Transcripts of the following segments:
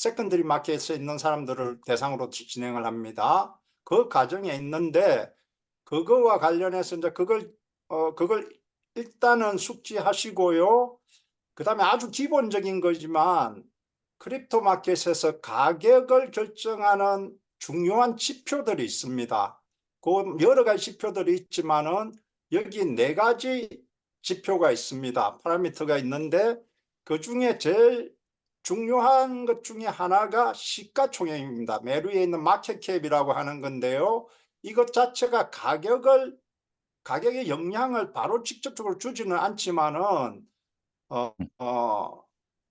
세컨더리 마켓에 있는 사람들을 대상으로 진행을 합니다. 그 과정에 있는데 그거와 관련해서 이제 그걸 일단은 숙지하시고요. 그 다음에 아주 기본적인 거지만 크립토 마켓에서 가격을 결정하는 중요한 지표들이 있습니다. 그 여러 가지 지표들이 있지만은 여기 4가지 지표가 있습니다. 파라미터가 있는데 그 중에 제일 중요한 것 중에 하나가 시가총액입니다. 메루에 있는 마켓캡이라고 하는 건데요. 이것 자체가 가격에 영향을 바로 직접적으로 주지는 않지만은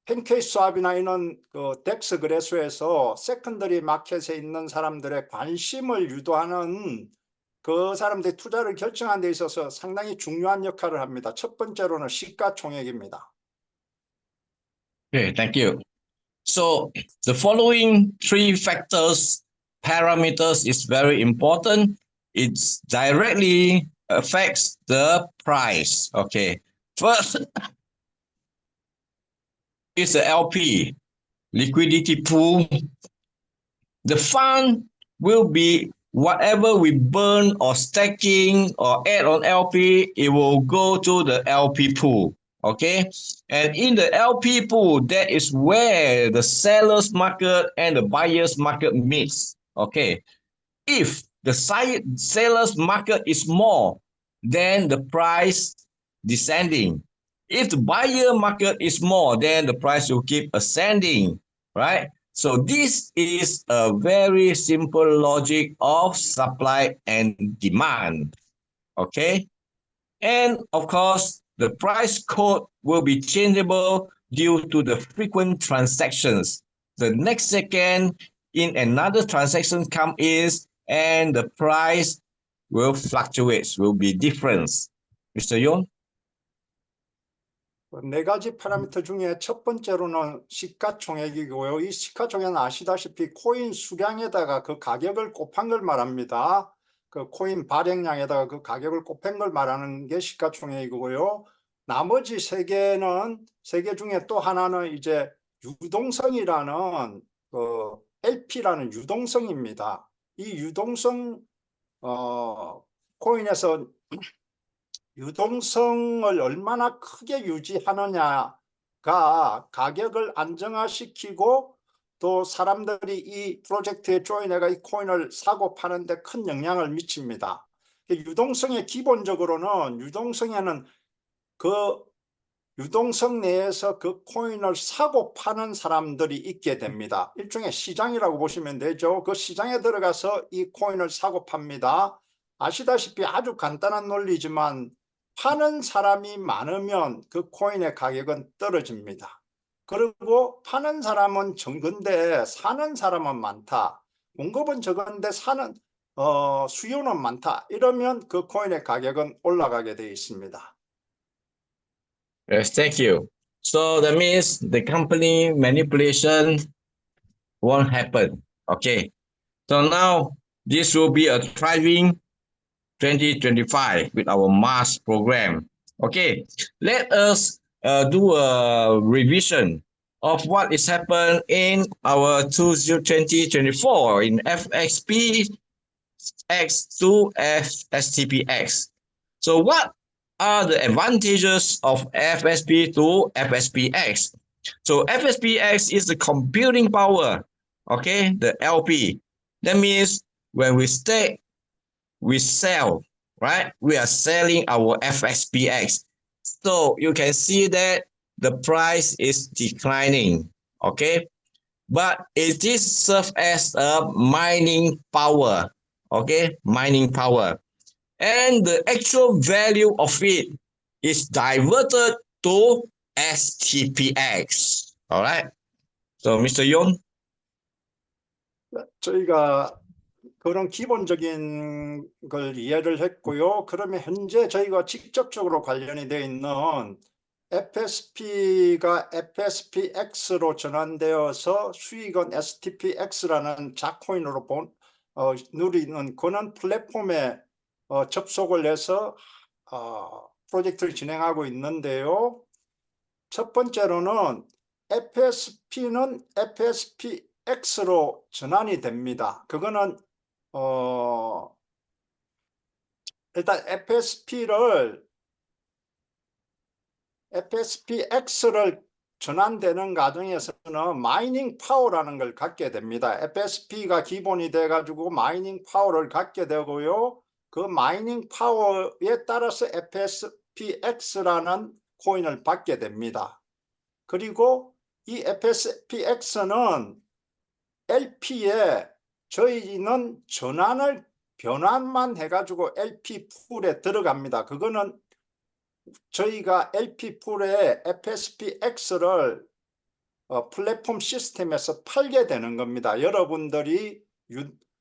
팬케이스왑이나 이런 그 덱스 거래소에서 세컨더리 마켓에 있는 사람들의 관심을 유도하는 그 사람들의 투자를 결정하는 데 있어서 상당히 중요한 역할을 합니다. 첫 번째로는 시가총액입니다. Okay, thank you. So the following three parameters is very important. It directly affects the price. Okay, first is the LP, liquidity pool. The fund will be whatever we burn or stacking or add on LP, it will go to the LP pool. Okay, and in the LP pool, that is where the seller's market and the buyer's market meets. Okay, if the seller's market is more, then the price descending. If the buyer market is more, then the price will keep ascending, right? So this is a very simple logic of supply and demand, okay? And of course, the price code will be changeable due to the frequent transactions. The next second in another transaction come is and the price will fluctuate, will be different. Mr. Yon? 4가지 파라미터 중에 첫 번째로는 시가총액이고요. 이 시가총액은 아시다시피 코인 수량에다가 그 가격을 곱한 걸 말합니다. 그 코인 발행량에다가 그 가격을 곱한 걸 말하는 게 시가총액이고요. 나머지 3개 중에 또 하나는 이제 유동성이라는 그 LP라는 유동성입니다. 이 유동성 코인에서 유동성을 얼마나 크게 유지하느냐가 가격을 안정화시키고 또 사람들이 이 프로젝트에 조인해가 이 코인을 사고 파는데 큰 영향을 미칩니다. 유동성의 기본적으로는 그 유동성 내에서 그 코인을 사고 파는 사람들이 있게 됩니다. 일종의 시장이라고 보시면 되죠. 그 시장에 들어가서 이 코인을 사고 팝니다. 아시다시피 아주 간단한 논리지만 파는 사람이 많으면 그 코인의 가격은 떨어집니다. 그리고 파는 사람은 적은데 사는 사람은 많다. 공급은 적은데 수요는 많다. 이러면 그 코인의 가격은 올라가게 되어 있습니다. Yes, thank you. So that means the company manipulation won't happen. Okay. So now this will be a thriving 2025 with our mass program. Okay, let us do a revision of what is happened in our 2024 in FXPX to FSTPX. So what are the advantages of FSP to FSPX? So FSPX is the computing power, okay, the LP. That means when we stake, we sell, right? We are selling our FSPX. So you can see that the price is declining, okay? But it is serve as a mining power, okay? Mining power. And the actual value of it is diverted to STPX, all right? So Mr. Yon? 저희가 그런 기본적인 걸 이해를 했고요. 그러면 현재 저희가 직접적으로 관련이 되어 있는 FSP가 FSPX로 전환되어서 수익은 STPX라는 자코인으로 누리는 그런 플랫폼에 접속을 해서 프로젝트를 진행하고 있는데요. 첫 번째로는 FSP는 FSPX로 전환이 됩니다. 그거는 일단 FSPX를 전환되는 과정에서는 마이닝 파워라는 걸 갖게 됩니다. FSP가 기본이 돼 가지고 마이닝 파워를 갖게 되고요. 그 마이닝 파워에 따라서 FSPX라는 코인을 받게 됩니다. 그리고 이 FSPX는 LP에 저희는 변환만 해가지고 LP 풀에 들어갑니다. 그거는 저희가 LP 풀에 FSPX를 플랫폼 시스템에서 팔게 되는 겁니다. 여러분들이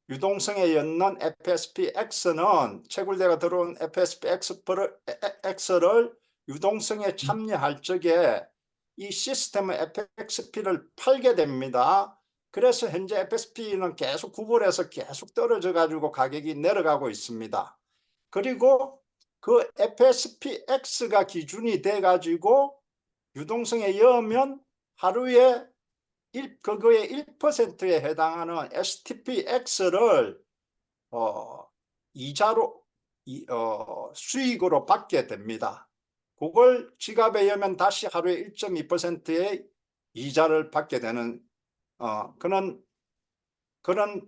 유동성에 엮는 FSPX는 채굴대가 들어온 FSPX를 유동성에 참여할 적에 이 시스템의 FXP를 팔게 됩니다. 그래서 현재 FSP는 계속 구불해서 계속 떨어져 가지고 가격이 내려가고 있습니다. 그리고 그 FSPX가 기준이 돼 가지고 유동성에 넣으면 하루에 그거의 1%에 해당하는 STPX를 이자로 수익으로 받게 됩니다. 그걸 지갑에 넣으면 다시 하루에 1.2%의 이자를 받게 되는 그런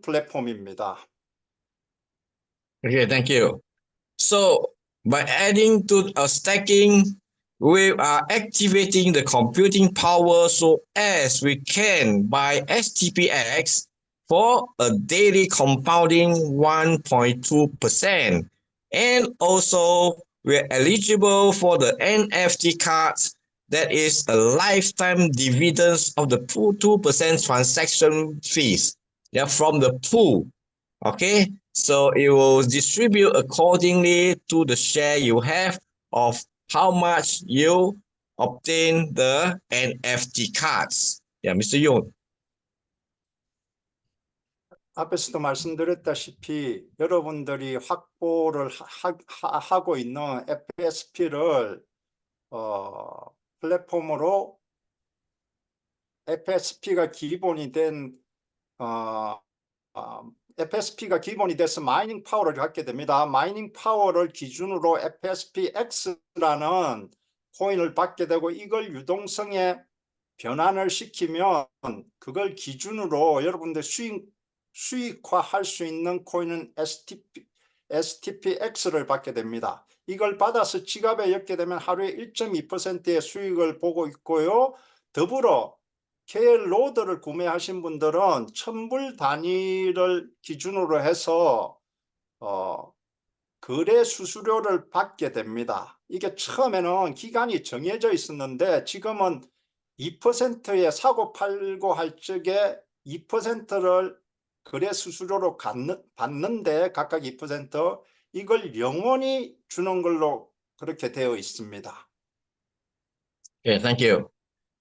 플랫폼입니다. Okay, thank you. So by adding to stacking, we are activating the computing power so as we can buy STPX for a daily compounding 1.2%. And also we're eligible for the NFT cards that is a lifetime dividends of the 2% transaction fees. Yeah, from the pool. Okay, so it will distribute accordingly to the share you have of how much you obtain the NFT cards. Yeah, Mr. Yoon. 앞에서도 말씀드렸다시피 여러분들이 확보를 하고 있는 FSP를 플랫폼으로 FSP가 기본이 된 FSP가 기본이 돼서 마이닝 파워를 갖게 됩니다. 마이닝 파워를 기준으로 FSPX라는 코인을 받게 되고 이걸 유동성에 변환을 시키면 그걸 기준으로 여러분들 수익화할 수 있는 코인은 STPX를 받게 됩니다. 이걸 받아서 지갑에 넣게 되면 하루에 1.2%의 수익을 보고 있고요. 더불어 KL 로드를 구매하신 분들은 1000불 단위를 기준으로 해서 거래 수수료를 받게 됩니다. 이게 처음에는 기간이 정해져 있었는데 지금은 2%에 사고 팔고 할 적에 2%를 거래 수수료로 받는데 각각 2% 이걸 영원히 주는 걸로 그렇게 되어 있습니다. Okay, thank you.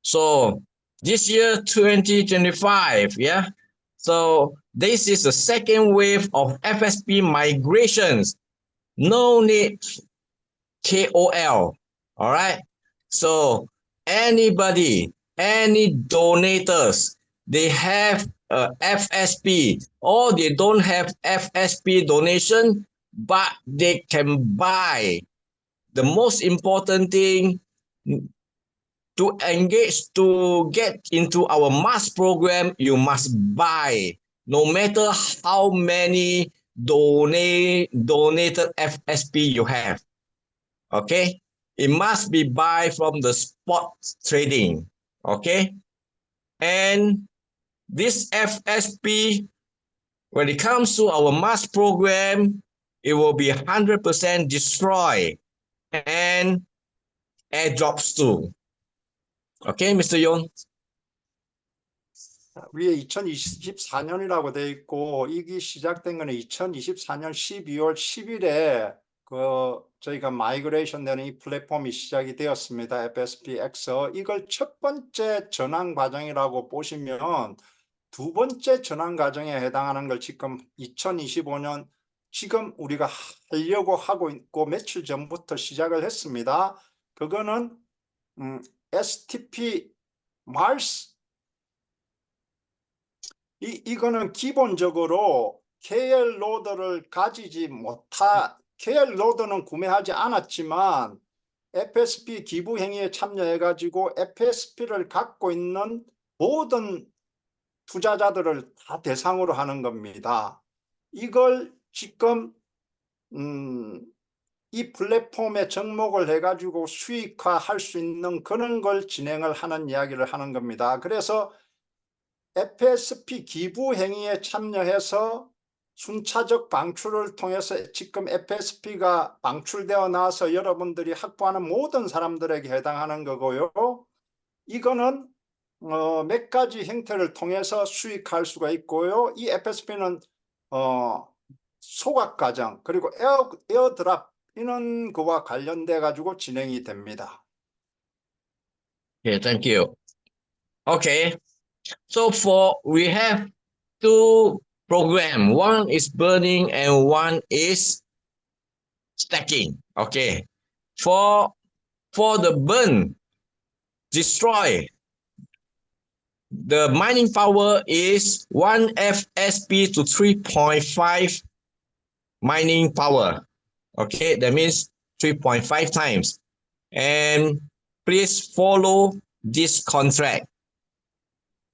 So this year 2025, yeah. So this is the second wave of FSP migrations. No need KOL. All right. So anybody, any donators, they have a FSP or they don't have FSP donation, but they can buy. The most important thing to engage, to get into our mass program, you must buy. No matter how many donated FSP you have. Okay, it must be buy from the spot trading. Okay, and this FSP, when it comes to our mass program, it will be 100% destroy and airdrops too. Okay, Mr. Yon. 위에 2024년이라고 되어 있고 이게 시작된 거는 2024년 12월 10일에 저희가 마이그레이션 되는 이 플랫폼이 시작이 되었습니다. FSPX. 이걸 첫 번째 전환 과정이라고 보시면 두 번째 전환 과정에 해당하는 걸 지금 2025년 지금 우리가 하려고 하고 있고 며칠 전부터 시작을 했습니다. 그거는 STP 마스 이거는 기본적으로 KL 로더를 가지지 KL 로더는 구매하지 않았지만 FSP 기부 행위에 참여해 가지고 FSP를 갖고 있는 모든 투자자들을 다 대상으로 하는 겁니다. 이걸 지금 이 플랫폼에 접목을 해 가지고 수익화할 수 있는 그런 걸 진행을 하는 이야기를 하는 겁니다. 그래서 FSP 기부 행위에 참여해서 순차적 방출을 통해서 지금 FSP가 방출되어 나와서 여러분들이 확보하는 모든 사람들에게 해당하는 거고요. 이거는 몇 가지 형태를 통해서 수익할 수가 있고요. 이 FSP는 소각 과정 그리고 에어드랍 이런 거와 관련돼 가지고 진행이 됩니다. Okay, thank you. Okay, so we have two program. One is burning and one is stacking. Okay, for the burn, destroy. The mining power is 1 FSP to 3.5 mining power. Okay, that means 3.5 times. And please follow this contract.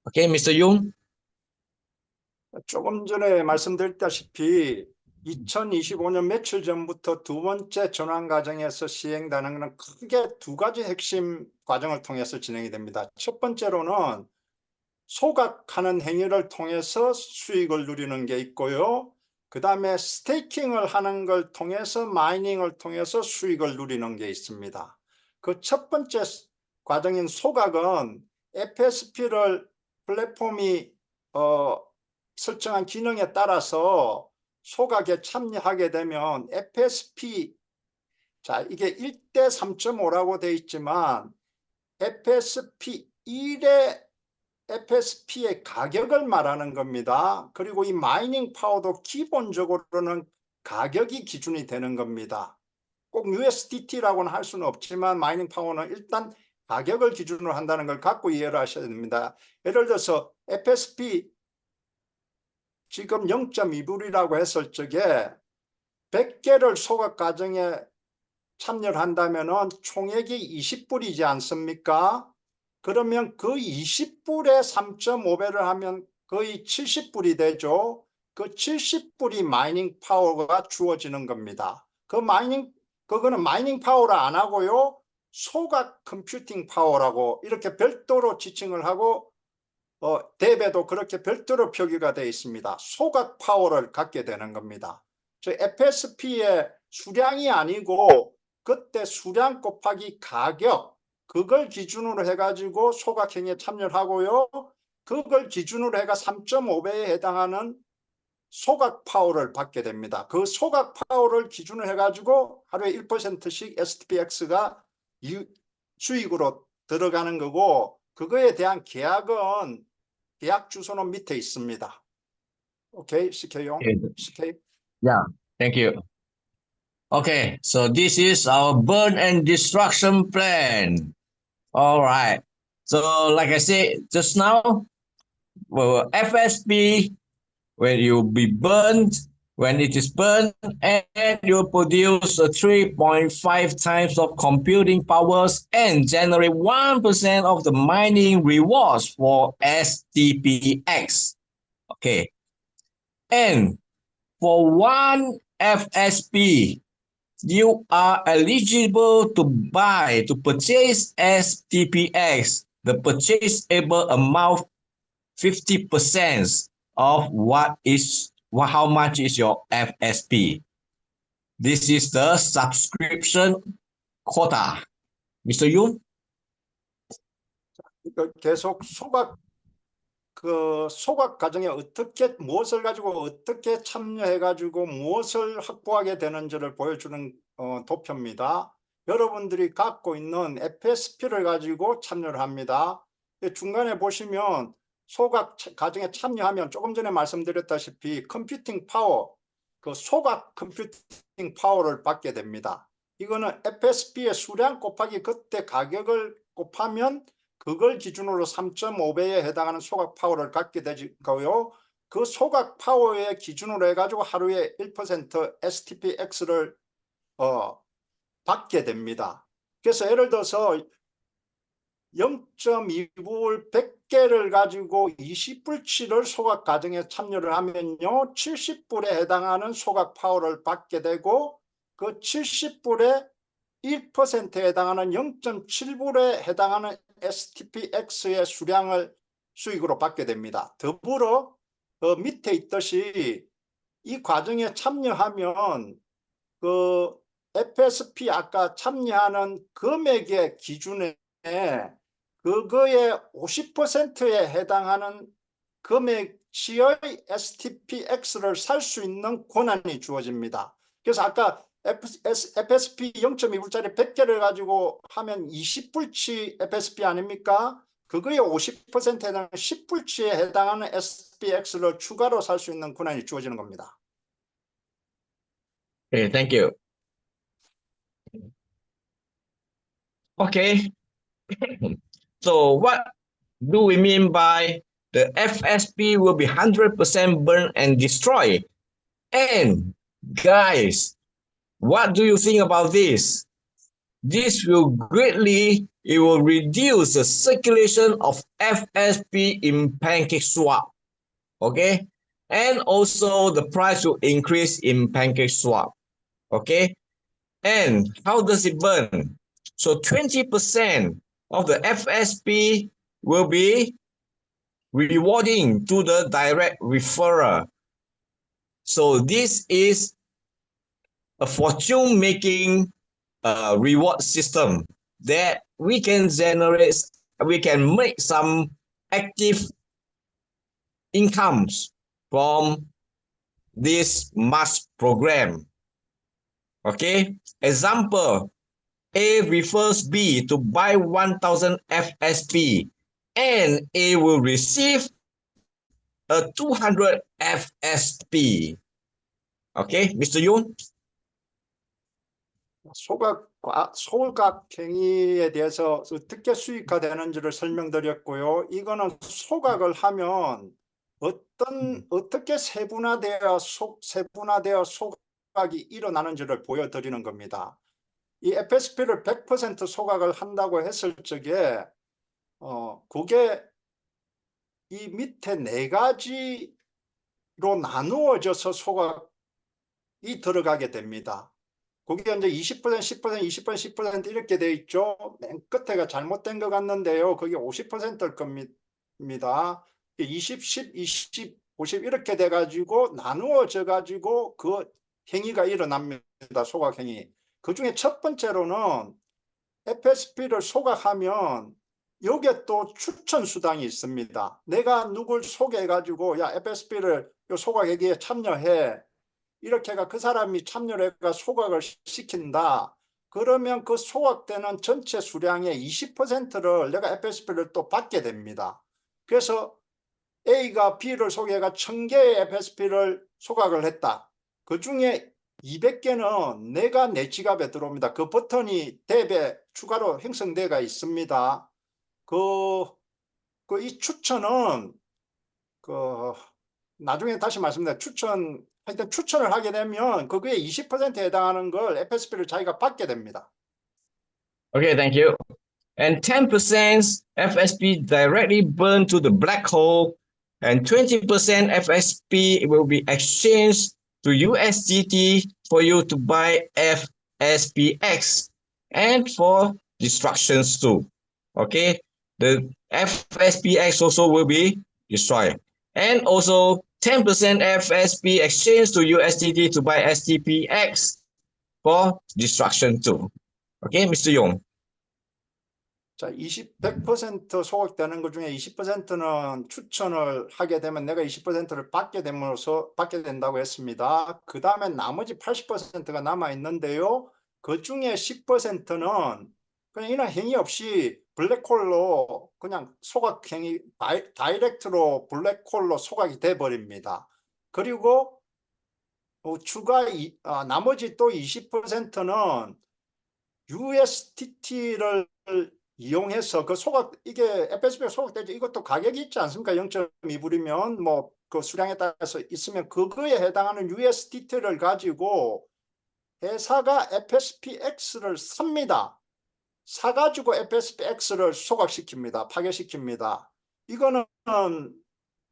Okay, Mr. Yoon? 조금 전에 말씀드렸다시피 2025년 며칠 전부터 두 번째 전환 과정에서 시행되는 것은 크게 두 가지 핵심 과정을 통해서 진행이 됩니다. 첫 번째로는 소각하는 행위를 통해서 수익을 누리는 게 있고요. 그 다음에 스테이킹을 하는 걸 통해서 마이닝을 통해서 수익을 누리는 게 있습니다. 그 첫 번째 과정인 소각은 FSP를 플랫폼이 설정한 기능에 따라서 소각에 참여하게 되면 FSP 자 이게 1대 3.5라고 되어 있지만 FSP 1의 FSP의 가격을 말하는 겁니다. 그리고 이 마이닝 파워도 기본적으로는 가격이 기준이 되는 겁니다. 꼭 USDT라고는 할 수는 없지만 마이닝 파워는 일단 가격을 기준으로 한다는 걸 갖고 이해를 하셔야 됩니다. 예를 들어서 FSP 지금 0.2불이라고 했을 적에 100개를 소각 과정에 참여를 한다면 총액이 20불이지 않습니까? 그러면 그 20불에 3.5배를 하면 거의 70불이 되죠. 그 70불이 마이닝 파워가 주어지는 겁니다. 그거는 마이닝 파워라 안 하고요. 소각 컴퓨팅 파워라고 이렇게 별도로 지칭을 하고 대배도 그렇게 별도로 표기가 되어 있습니다. 소각 파워를 갖게 되는 겁니다. 저 FSP의 수량이 아니고 그때 수량 곱하기 가격 그걸 기준으로 해가지고 소각행위에 참여를 하고요. 그걸 기준으로 해가 3.5배에 해당하는 소각 파워를 받게 됩니다. 그 소각 파워를 기준으로 해가지고 하루에 1%씩 STPX가 수익으로 들어가는 거고 그거에 대한 계약은 계약 주소는 밑에 있습니다. 오케이, CK용. CK. Yeah, thank you. Okay, so this is our burn and destruction plan. All right. So like I said just now, well, FSP, when you be burned, when it is burned, and you produce a 3.5 times of computing powers and generate 1% of the mining rewards for STPX. Okay. And for one FSP, you are eligible to purchase STPX, the purchaseable amount 50% of how much is your FSP. This is the subscription quota. Mr. Yoon? 계속 소각 과정에 무엇을 가지고 어떻게 참여해 가지고 무엇을 확보하게 되는지를 보여주는 도표입니다. 여러분들이 갖고 있는 FSP를 가지고 참여를 합니다. 중간에 보시면 소각 과정에 참여하면 조금 전에 말씀드렸다시피 컴퓨팅 파워, 그 소각 컴퓨팅 파워를 받게 됩니다. 이거는 FSP의 수량 곱하기 그때 가격을 곱하면 그걸 기준으로 3.5배에 해당하는 소각 파워를 갖게 되고요. 그 소각 파워의 기준으로 해가지고 하루에 1% STPX를 받게 됩니다. 그래서 예를 들어서 0.2불 100개를 가지고 20불치를 소각 과정에 참여를 하면요, 70불에 해당하는 소각 파워를 받게 되고, 그 70불에 1%에 해당하는 0.7불에 해당하는 STPX의 수량을 수익으로 받게 됩니다. 더불어 밑에 있듯이 이 과정에 참여하면 그 FSP 아까 참여하는 금액의 기준에 그거의 50%에 해당하는 금액치의 STPX를 살 수 있는 권한이 주어집니다. 그래서 아까 FSP 0.2불짜리 100개를 가지고 하면 20불치 FSP 아닙니까? 그거의 50%에 해당하는 10불치에 해당하는 SPX를 추가로 살 수 있는 권한이 주어지는 겁니다. Okay, thank you. Okay. So what do we mean by the FSP will be 100% burned and destroyed? And guys, what do you think about this? This will it will reduce the circulation of FSP in PancakeSwap. Okay. And also the price will increase in PancakeSwap. Okay. And how does it burn? So 20% of the FSP will be rewarding to the direct referrer. So this is a fortune making reward system that we can make some active incomes from this mass program. Okay, example, A refers B to buy 1000 FSP and A will receive a 200 FSP. Okay, Mr. Yoon? 소각행위에 대해서 어떻게 수익화되는지를 설명드렸고요. 이거는 소각을 하면 어떻게 세분화되어 소각이 일어나는지를 보여드리는 겁니다. 이 FSP를 100% 소각을 한다고 했을 적에 그게 이 밑에 4가지로 나누어져서 소각이 들어가게 됩니다. 그게 이제 20%, 10%, 20%, 10% 이렇게 돼 있죠. 맨 끝에가 잘못된 것 같는데요. 그게 50%일 겁니다. 20, 10, 20, 50 이렇게 돼 가지고 나누어져 가지고 그 행위가 일어납니다. 소각행위. 그 중에 첫 번째로는 FSP를 소각하면 여기에 또 추천 수당이 있습니다. 내가 누굴 소개해 가지고 야 FSP를 소각행위에 참여해. 이렇게 그 사람이 참여를 해가 소각을 시킨다. 그러면 그 소각되는 전체 수량의 20%를 내가 FSP를 또 받게 됩니다. 그래서 A가 B를 소개해가 1000개의 FSP를 소각을 했다. 그 중에 200개는 내가 내 지갑에 들어옵니다. 그 버튼이 탭에 추가로 형성되어 있습니다. 이 추천은 나중에 다시 말씀드립니다. 하여튼 추천을 하게 되면 그거에 20%에 해당하는 걸 FSP를 자기가 받게 됩니다. Okay, thank you. And 10% FSP directly burned to the black hole, and 20% FSP will be exchanged to USDT for you to buy FSPX and for destructions too. Okay, the FSPX also will be destroyed. And also 10% FSP exchange to USDT to buy STPX for destruction too. Okay, Mr. Yong. 자, 100% 소각되는 것 중에 20%는 추천을 하게 되면 내가 20%를 받게 된다고 했습니다. 그 다음에 나머지 80%가 남아 있는데요. 그 중에 10%는 그냥 이런 행위 없이 블랙홀로 그냥 소각행위 다이렉트로 블랙홀로 소각이 돼 버립니다. 그리고 나머지 또 20%는 USDT를 이용해서 그 소각, 이게 FSB가 소각되죠. 이것도 가격이 있지 않습니까? 0.2불이면 뭐 그 수량에 따라서 있으면 그거에 해당하는 USDT를 가지고 회사가 FSPX를 삽니다. 사가지고 FSPX를 소각시킵니다. 파괴시킵니다. 이거는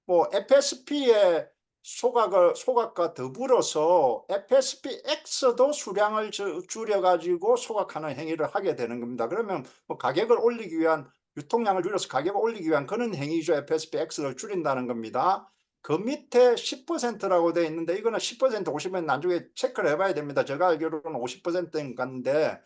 뭐 FSP의 소각과 더불어서 FSPX도 수량을 줄여가지고 소각하는 행위를 하게 되는 겁니다. 그러면 뭐 가격을 올리기 위한, 유통량을 줄여서 가격을 올리기 위한 그런 행위죠. FSPX를 줄인다는 겁니다. 그 밑에 10%라고 되어 있는데 이거는 10%, 50% 나중에 체크를 해봐야 됩니다. 제가 알기로는 50%인 건데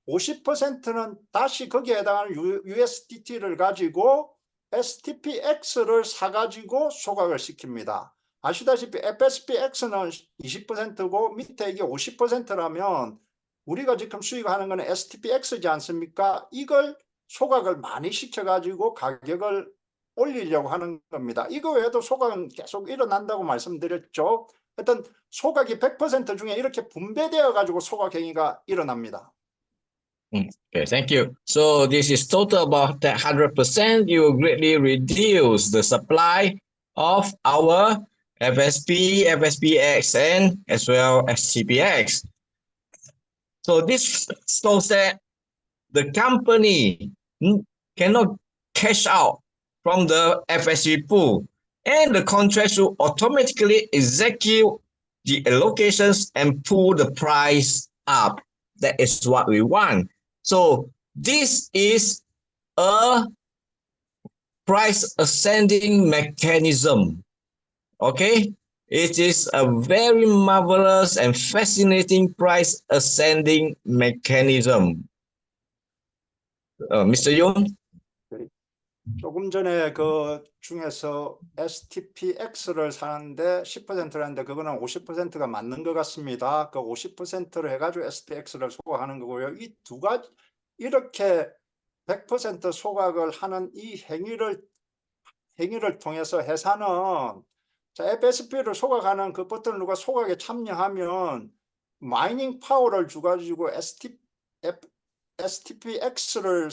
50%는 다시 거기에 해당하는 USDT를 가지고 STPX를 사가지고 소각을 시킵니다. 아시다시피 FSPX는 20%고 밑에 이게 50%라면 우리가 지금 수익하는 거는 STPX지 않습니까? 이걸 소각을 많이 시켜가지고 가격을 올리려고 하는 겁니다. 이거 외에도 소각은 계속 일어난다고 말씀드렸죠. 하여튼 소각이 100% 중에 이렇게 분배되어 가지고 소각 행위가 일어납니다. Okay, thank you. So this is total about that 100%. You greatly reduce the supply of our FSP, FSPX, and as well as TPX. So this shows that the company cannot cash out from the FSP pool, and the contract should automatically execute the allocations and pull the price up. That is what we want. So this is a price ascending mechanism. Okay, it is a very marvelous and fascinating price ascending mechanism. Mr. Yoon? 조금 전에 그 중에서 STPX를 사는데 10%라는데 그거는 50%가 맞는 것 같습니다. 그 50%를 해가지고 STPX를 소각하는 거고요. 이 두 가지, 이렇게 100% 소각을 하는 이 행위를 통해서 회사는 자, FSP를 소각하는 그 버튼을 누가 소각에 참여하면 마이닝 파워를 주가지고 STPX를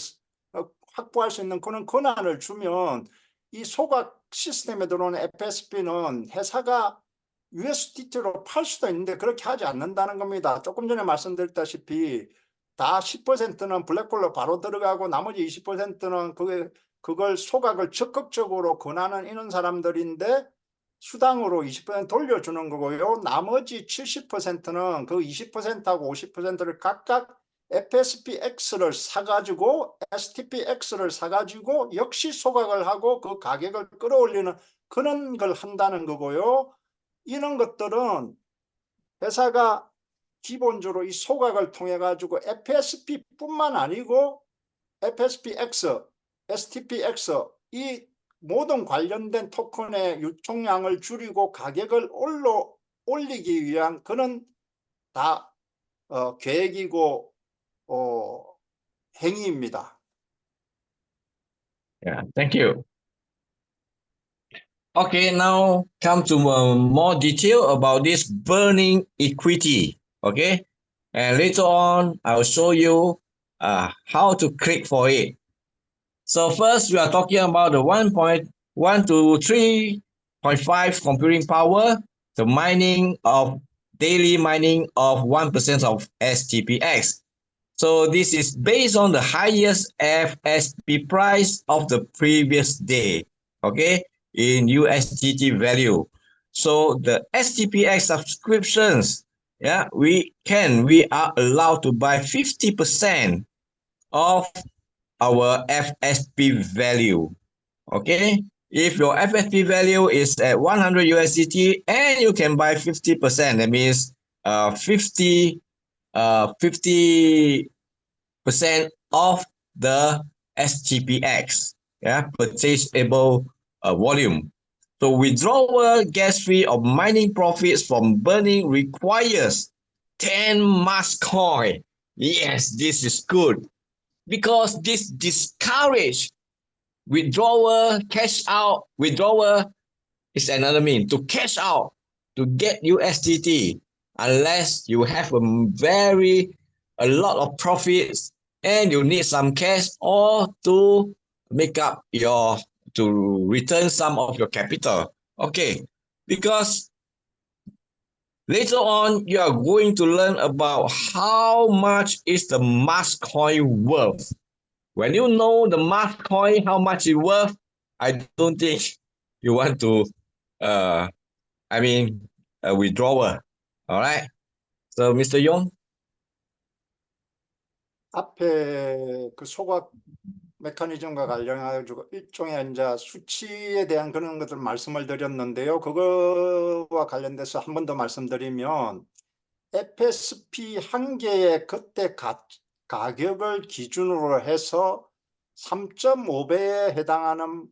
확보할 수 있는 그런 권한을 주면 이 소각 시스템에 들어오는 FSP는 회사가 USDT로 팔 수도 있는데 그렇게 하지 않는다는 겁니다. 조금 전에 말씀드렸다시피 다 10%는 블랙홀로 바로 들어가고 나머지 20%는 그걸 소각을 적극적으로 권하는 이런 사람들인데 수당으로 20% 돌려주는 거고요. 나머지 70%는 그 20%하고 50%를 각각 FSPX를 사가지고 STPX를 사가지고 역시 소각을 하고 그 가격을 끌어올리는 그런 걸 한다는 거고요. 이런 것들은 회사가 기본적으로 이 소각을 통해 가지고 FSP뿐만 아니고 FSPX, STPX 이 모든 관련된 토큰의 유통량을 줄이고 가격을 올리기 위한 그런 다 계획이고 행위입니다. Yeah, thank you. Okay, now come to more detail about this burning equity. Okay, and later on I'll show you how to click for it. So first we are talking about the 1.1 to 3.5 computing power, the daily mining of 1% of STPX. So this is based on the highest FSP price of the previous day, okay, in USDT value. So the STPX subscriptions, yeah, we are allowed to buy 50% of our FSP value, okay. If your FSP value is at 100 USDT and you can buy 50%, that means 50% of the STPX, yeah, purchasable volume. So withdrawal gas fee of mining profits from burning requires 10 mass coin. Yes, this is good because this discourage withdrawal, cash out. Withdrawal is another mean to cash out to get USDT unless you have a lot of profits and you need some cash or to make up your to return some of your capital. Okay, because later on you are going to learn about how much is the Mars coin worth. When you know the Mars coin how much it worth, I don't think you want to uh I mean a withdrawal. All right. So Mr. Yong. 앞에 그 소각 메커니즘과 관련해가지고 일종의 이제 수치에 대한 그런 것들 말씀을 드렸는데요. 그거와 관련돼서 한 번 더 말씀드리면 FSP 한 개의 그때 가격을 기준으로 해서 3.5배에 해당하는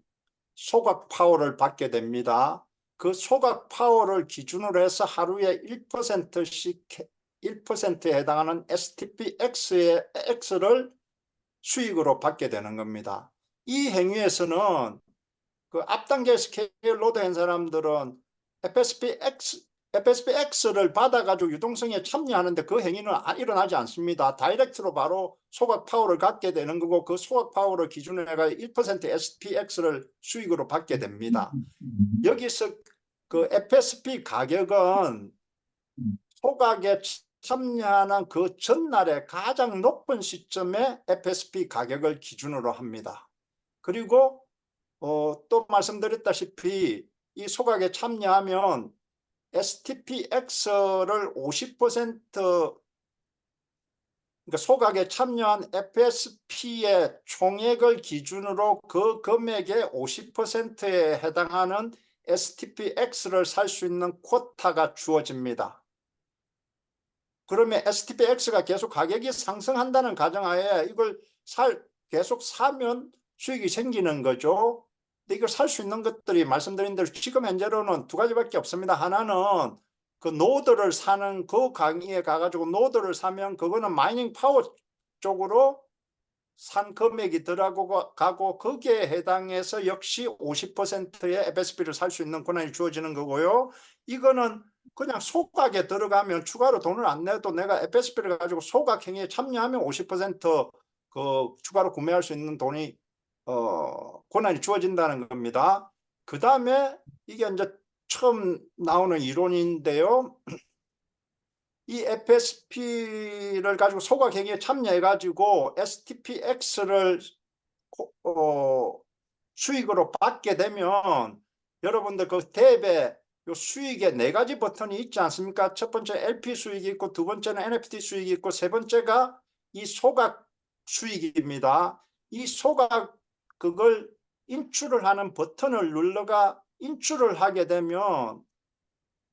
소각 파워를 받게 됩니다. 그 소각 파워를 기준으로 해서 하루에 1%씩 1%에 해당하는 STPX를 수익으로 받게 되는 겁니다. 이 행위에서는 그 앞단계 스케일 로드한 사람들은 FSPX를 받아가지고 유동성에 참여하는데 그 행위는 일어나지 않습니다. 다이렉트로 바로 소각 파워를 갖게 되는 거고 그 소각 파워를 기준으로 해가 1% SPX를 수익으로 받게 됩니다. 여기서 그 FSP 가격은 소각에 참여하는 그 전날에 가장 높은 시점에 FSP 가격을 기준으로 합니다. 그리고 또 말씀드렸다시피 이 소각에 참여하면 STPX를 50% 그러니까 소각에 참여한 FSP의 총액을 기준으로 그 금액의 50%에 해당하는 STPX를 살 수 있는 쿼타가 주어집니다. 그러면 STPX가 계속 가격이 상승한다는 가정하에 이걸 계속 사면 수익이 생기는 거죠. 근데 이걸 살 수 있는 것들이 말씀드린 대로 지금 현재로는 두 가지밖에 없습니다. 하나는 그 노드를 사는 그 강의에 가가지고 노드를 사면 그거는 마이닝 파워 쪽으로 산 금액이 들어가고 거기에 해당해서 역시 50%의 FSP를 살 수 있는 권한이 주어지는 거고요. 이거는 그냥 소각에 들어가면 추가로 돈을 안 내도 내가 FSP를 가지고 소각 행위에 참여하면 50%그 추가로 구매할 수 있는 돈이 권한이 주어진다는 겁니다. 그 다음에 이게 이제 처음 나오는 이론인데요. 이 FSP를 가지고 소각 행위에 참여해 가지고 STPX를 수익으로 받게 되면 여러분들 그 탭에 요 수익에 네 가지 버튼이 있지 않습니까? 첫 번째 LP 수익이 있고 두 번째는 NFT 수익이 있고 세 번째가 이 소각 수익입니다. 이 소각 그걸 인출을 하는 버튼을 눌러가 인출을 하게 되면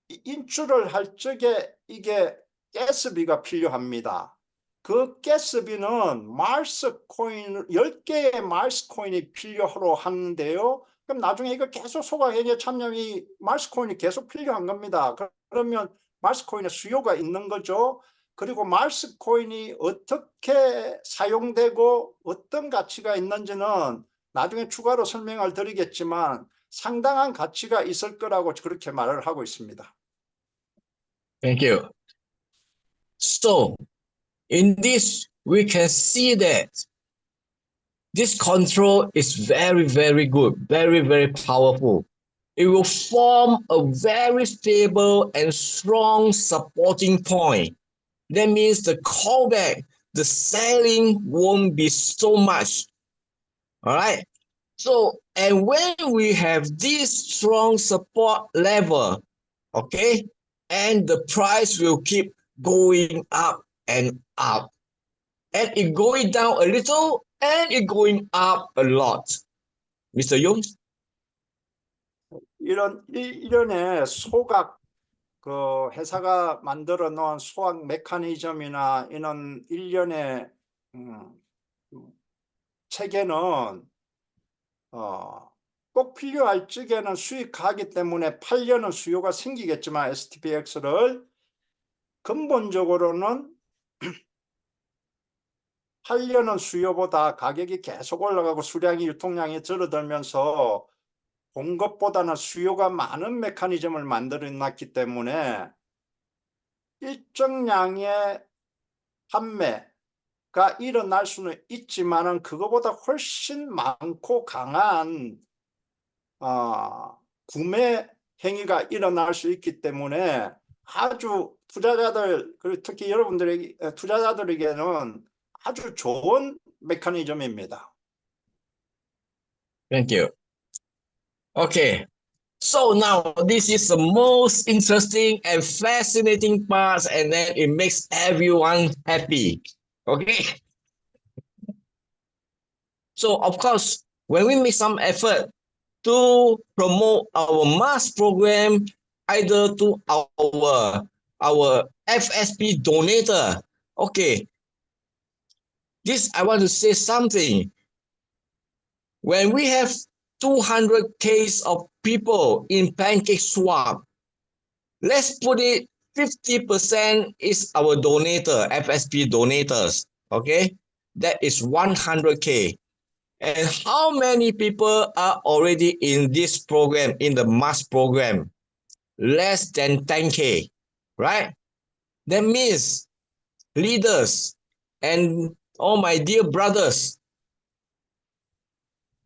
인출을 할 적에 이게 가스비가 필요합니다. 그 가스비는 마스 코인 10개의 마스 코인이 필요로 하는데요. 그럼 나중에 이거 계속 소각행위에 참여이 마스 코인이 계속 필요한 겁니다. 그러면 마스 코인의 수요가 있는 거죠. 그리고 마스 코인이 어떻게 사용되고 어떤 가치가 있는지는 나중에 추가로 설명을 드리겠지만 상당한 가치가 있을 거라고 그렇게 말을 하고 있습니다. Thank you. So in this we can see that this control is very, very good, very, very powerful. It will form a very stable and strong supporting point. That means the callback, the selling won't be so much. All right. So, and when we have this strong support level, okay, and the price will keep going up and up. And it going down a little and it going up a lot. Mr. Young? 이런의 소각 그 회사가 만들어 놓은 소각 메커니즘이나 이런 일련의 체계는 꼭 필요할 적에는 수익하기 때문에 팔려는 수요가 생기겠지만 STPX를 근본적으로는 팔려는 수요보다 가격이 계속 올라가고 수량이 유통량이 줄어들면서 공급보다는 수요가 많은 메커니즘을 만들어 놨기 때문에 일정량의 판매 일어날 수는 있지만은 그거보다 훨씬 많고 강한 구매 행위가 일어날 수 있기 때문에 아주 투자자들, 그리고 특히 투자자들에게는 아주 좋은 메커니즘입니다. Thank you. Okay. So now this is the most interesting and fascinating part, and then it makes everyone happy. Okay. So of course, when we make some effort to promote our mass program, either to our FSP donator, okay. This I want to say something. When we have 200 case of people in Pancake Swap, let's put it 50% is our donator, FSP donators, okay? That is 100K. And how many people are already in this program, in the mass program? Less than 10K, right? That means leaders and all my dear brothers,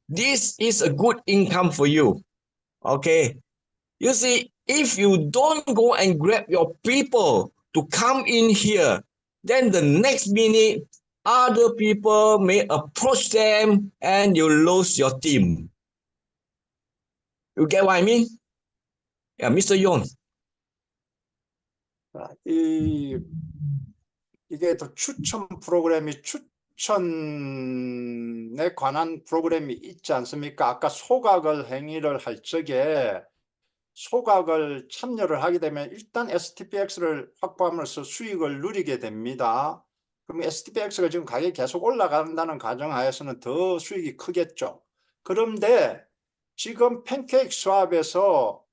this is a good income for you, okay? You see, if you don't go and grab your people to come in here, then the next minute, other people may approach them and you lose your team. You get what I mean? Yeah, Mr. Yon. 이게 또 추천 프로그램이 추천에 관한 프로그램이 있지 않습니까? 아까 소각을 행위를 할 적에 소각을 참여를 하게 되면 일단 STPX를 확보하면서 수익을 누리게 됩니다. 그럼 STPX가 지금 가격이 계속 올라간다는 가정하에서는 더 수익이 크겠죠. 그런데 지금 팬케이크 스왑에서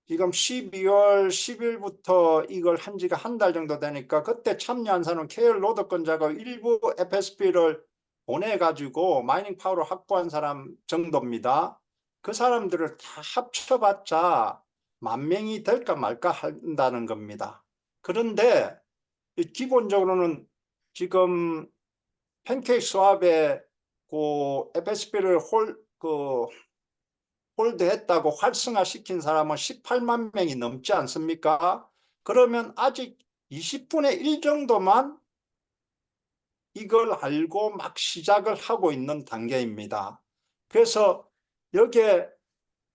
지금 12월 10일부터 이걸 한 지가 한 달 정도 되니까 그때 참여한 사람은 KL 로드권자가 일부 FSP를 보내가지고 마이닝 파워를 확보한 사람 정도입니다. 그 사람들을 다 합쳐봤자 10,000명이 될까 말까 한다는 겁니다. 그런데 기본적으로는 지금 팬케이크 스왑에 그 FSP를 홀드했다고 활성화시킨 사람은 18만 명이 넘지 않습니까? 그러면 아직 20분의 1 정도만 이걸 알고 막 시작을 하고 있는 단계입니다. 그래서 여기에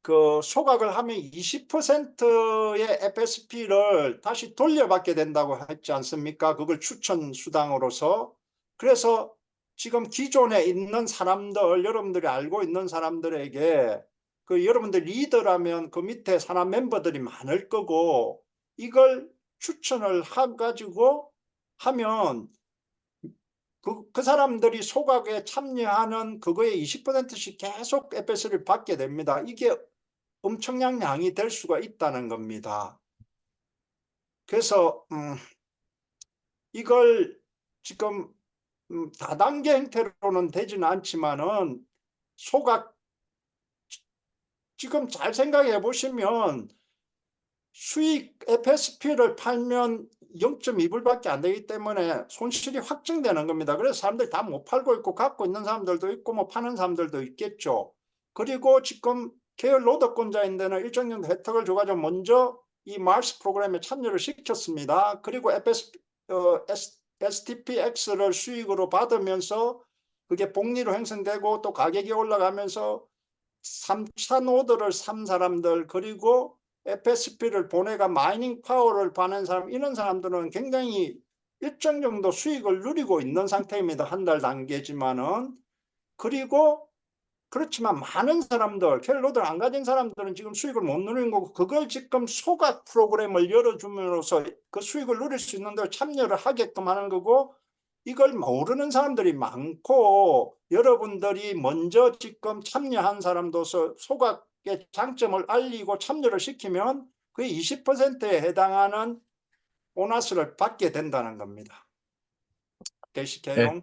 그 소각을 하면 20%의 FSP를 다시 돌려받게 된다고 했지 않습니까? 그걸 추천 수당으로서. 그래서 지금 기존에 있는 사람들, 여러분들이 알고 있는 사람들에게 여러분들 리더라면 그 밑에 산업 멤버들이 많을 거고 이걸 추천을 해가지고 하면 그 사람들이 소각에 참여하는 그거의 20%씩 계속 FS를 받게 됩니다. 이게 엄청난 양이 될 수가 있다는 겁니다. 그래서 이걸 지금 다단계 형태로는 되지는 않지만은 소각 지금 잘 생각해 보시면 수익 FSP를 팔면 0.2불밖에 안 되기 때문에 손실이 확정되는 겁니다. 그래서 사람들이 다 못 팔고 있고 갖고 있는 사람들도 있고 뭐 파는 사람들도 있겠죠. 그리고 지금 계열 로더권자인데는 일정 정도 혜택을 줘가지고 먼저 이 마스 프로그램에 참여를 시켰습니다. 그리고 STPX를 수익으로 받으면서 그게 복리로 형성되고 또 가격이 올라가면서 3차 노드를 산 사람들 그리고 FSP를 보내가 마이닝 파워를 받는 사람 이런 사람들은 굉장히 일정 정도 수익을 누리고 있는 상태입니다. 한 달 단계지만은. 그리고 그렇지만 많은 사람들 켈로드를 안 가진 사람들은 지금 수익을 못 누리는 거고 그걸 지금 소각 프로그램을 열어줌으로써 그 수익을 누릴 수 있는 데 참여를 하게끔 하는 거고 이걸 모르는 사람들이 많고 여러분들이 먼저 지금 참여한 사람도서 소각의 장점을 알리고 참여를 시키면 그게 20%에 해당하는 보너스를 받게 된다는 겁니다. 게시해용.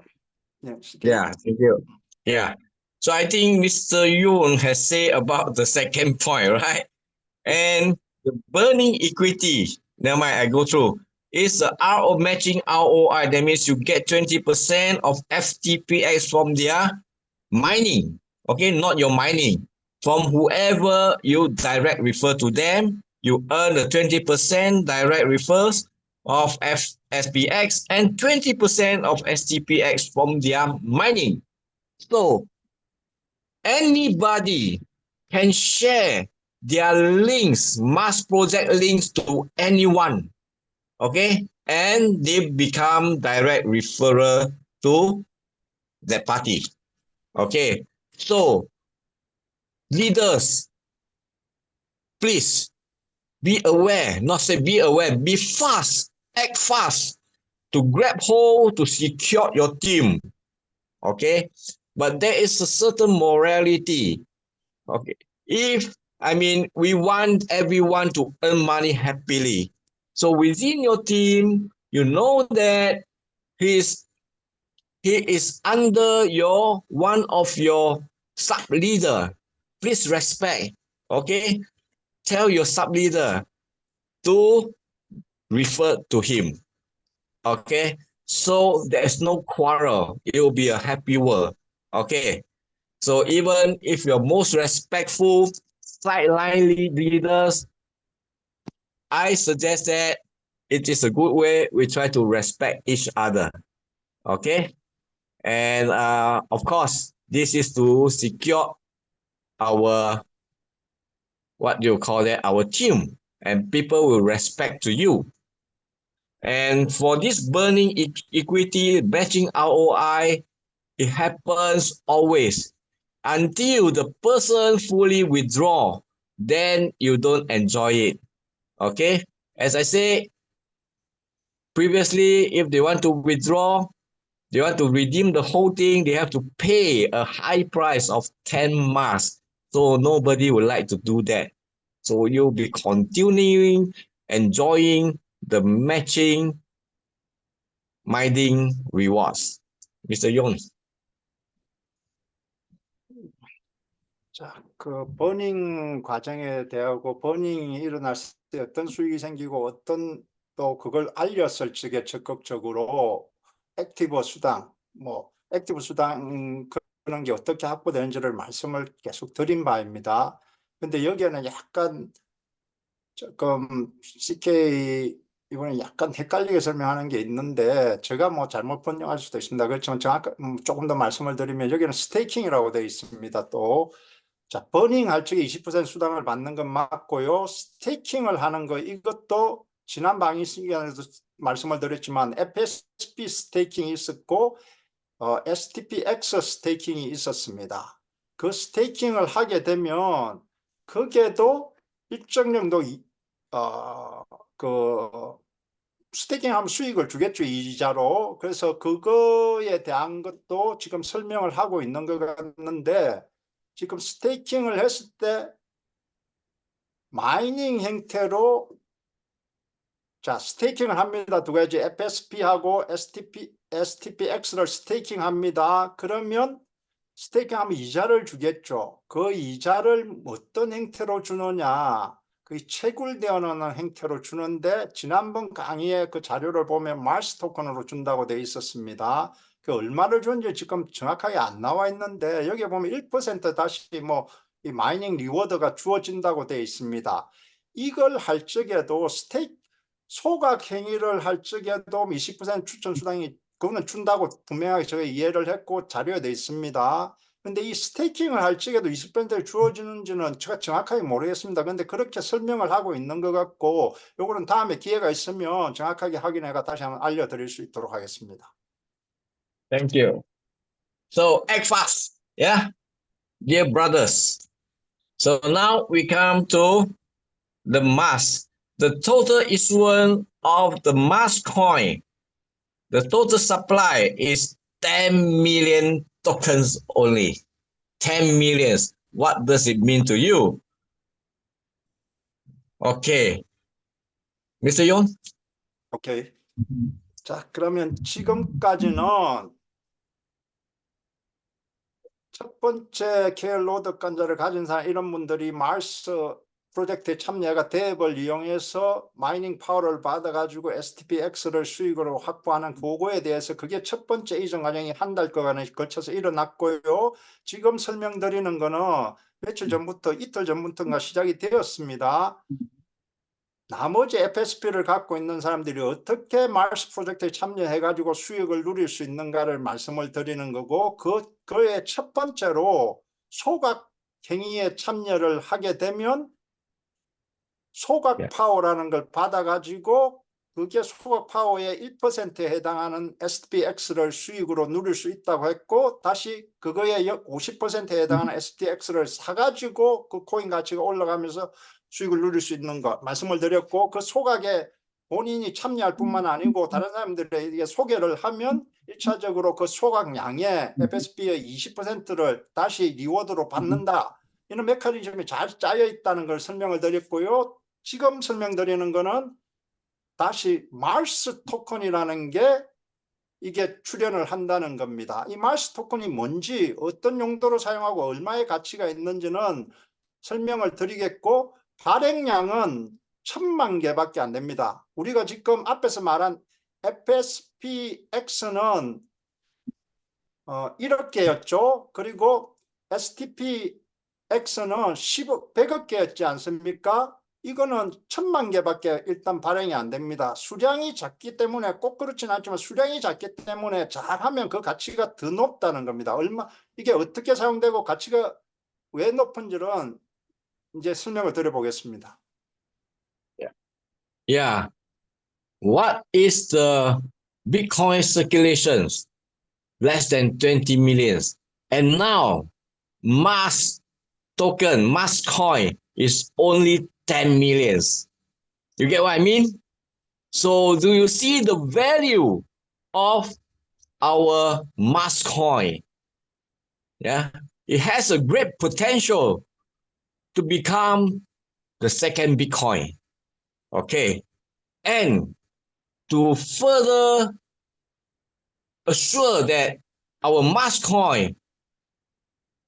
Yeah, thank you. Yeah. So I think Mr. Yoon has said about the second point, right? And the burning equity. Never mind, I go through. is the RO matching ROI. That means you get 20% of FTPX from their mining. Okay, not your mining. From whoever you direct refer to them, you earn the 20% direct refers of SPX and 20% of STPX from their mining. So anybody can share their links, mass project links to anyone. Okay, and they become direct referrer to that party. Okay, so leaders, please be aware, not say be aware, be fast, act fast to grab hold to secure your team. Okay, but there is a certain morality. Okay, if we want everyone to earn money happily. So within your team, you know that he is under one of your sub leader. Please respect. Okay, tell your sub leader to refer to him. Okay, so there's no quarrel. It will be a happy world. Okay, so even if you're most respectful sideline leaders, I suggest that it is a good way we try to respect each other. Okay, and of course, this is to secure our what you call that our team, and people will respect to you. And for this burning equity matching ROI, it happens always until the person fully withdraw, then you don't enjoy it. Okay, as I say previously, if they want to withdraw, they want to redeem the whole thing, they have to pay a high price of 10 masks. So nobody would like to do that. So you'll be continuing enjoying the matching mining rewards. Mr. Yon. 자, 그 버닝 과정에 대하고 버닝이 일어났을 때 어떤 수익이 생기고 어떤 또 그걸 알렸을 적에 적극적으로 액티브 수당, 액티브 수당 그런 게 어떻게 확보되는지를 말씀을 계속 드린 바입니다. 근데 여기에는 약간 조금 CK 이번에 약간 헷갈리게 설명하는 게 있는데 제가 잘못 번역할 수도 있습니다. 그렇지만 조금 더 말씀을 드리면 여기는 스테이킹이라고 되어 있습니다. 또 자, 버닝 할 적에 20% 수당을 받는 건 맞고요. 스테이킹을 하는 거 이것도 지난 강의 시간에도 말씀을 드렸지만 FSP 스테이킹이 있었고 STPX 스테이킹이 있었습니다. 그 스테이킹을 하게 되면 그게도 일정 정도 스테이킹하면 수익을 주겠죠, 이자로. 그래서 그거에 대한 것도 지금 설명을 하고 있는 것 같는데 지금 스테이킹을 했을 때 마이닝 형태로 자 스테이킹을 합니다. 두 가지 FSP하고 STPX를 스테이킹 합니다. 그러면 스테이킹하면 이자를 주겠죠. 그 이자를 어떤 형태로 주느냐, 그 채굴되어 놓는 형태로 주는데 지난번 강의에 그 자료를 보면 마스 토큰으로 준다고 되어 있었습니다. 그 얼마를 주는지 지금 정확하게 안 나와 있는데 여기 보면 1% 다시 이 마이닝 리워드가 주어진다고 되어 있습니다. 이걸 할 적에도 소각 행위를 할 적에도 20% 추천 수당이 그거는 준다고 분명하게 제가 이해를 했고 자료에 되어 있습니다. 근데 이 스테이킹을 할 적에도 20% 주어지는지는 제가 정확하게 모르겠습니다. 근데 그렇게 설명을 하고 있는 것 같고 요거는 다음에 기회가 있으면 정확하게 확인해가 다시 한번 알려드릴 수 있도록 하겠습니다. Thank you. So act fast, yeah, dear brothers. So now we come to the mass. The total issuance of the mass coin, the total supply is 10 million tokens only. 10 millions. What does it mean to you? Okay. Mr. Yon? 오케이. 자, 그러면 지금까지는 첫 번째 KL 로드 간자를 가진 사람 이런 분들이 마스 프로젝트에 참여가 대업을 이용해서 마이닝 파워를 받아가지고 STPX를 수익으로 확보하는 그거에 대해서 그게 첫 번째 이전 과정이 한 달간에 걸쳐서 일어났고요. 지금 설명드리는 거는 며칠 전부터 이틀 전부터인가 시작이 되었습니다. 나머지 FSP를 갖고 있는 사람들이 어떻게 마르스 프로젝트에 참여해가지고 수익을 누릴 수 있는가를 말씀을 드리는 거고, 그의 첫 번째로 소각 행위에 참여를 하게 되면 소각 파워라는 걸 받아가지고 그게 소각 파워의 1%에 해당하는 STPX를 수익으로 누릴 수 있다고 했고, 다시 그거의 50%에 해당하는 STX를 사가지고 그 코인 가치가 올라가면서 수익을 누릴 수 있는 것 말씀을 드렸고, 그 소각에 본인이 참여할 뿐만 아니고 다른 사람들에게 소개를 하면 1차적으로 그 소각량의 FSP의 20%를 다시 리워드로 받는다. 이런 메커니즘이 잘 짜여 있다는 걸 설명을 드렸고요. 지금 설명드리는 거는 다시 마르스 토큰이라는 게 이게 출현을 한다는 겁니다. 이 마르스 토큰이 뭔지, 어떤 용도로 사용하고 얼마의 가치가 있는지는 설명을 드리겠고, 발행량은 1000만 개밖에 안 됩니다. 우리가 지금 앞에서 말한 FSPX는 1억 개였죠. 그리고 STPX는 100억 개였지 않습니까? 이거는 1000만 개밖에 일단 발행이 안 됩니다. 수량이 작기 때문에, 꼭 그렇진 않지만 수량이 작기 때문에 잘하면 그 가치가 더 높다는 겁니다. 이게 어떻게 사용되고 가치가 왜 높은지는 이제 설명을 드려보겠습니다. Yeah. What is the Bitcoin circulations? Less than 20 millions. And now, mass token, mass coin is only 10 millions. You get what I mean? So do you see the value of our mass coin? Yeah, it has a great potential to become the second Bitcoin. Okay, and to further assure that our mass coin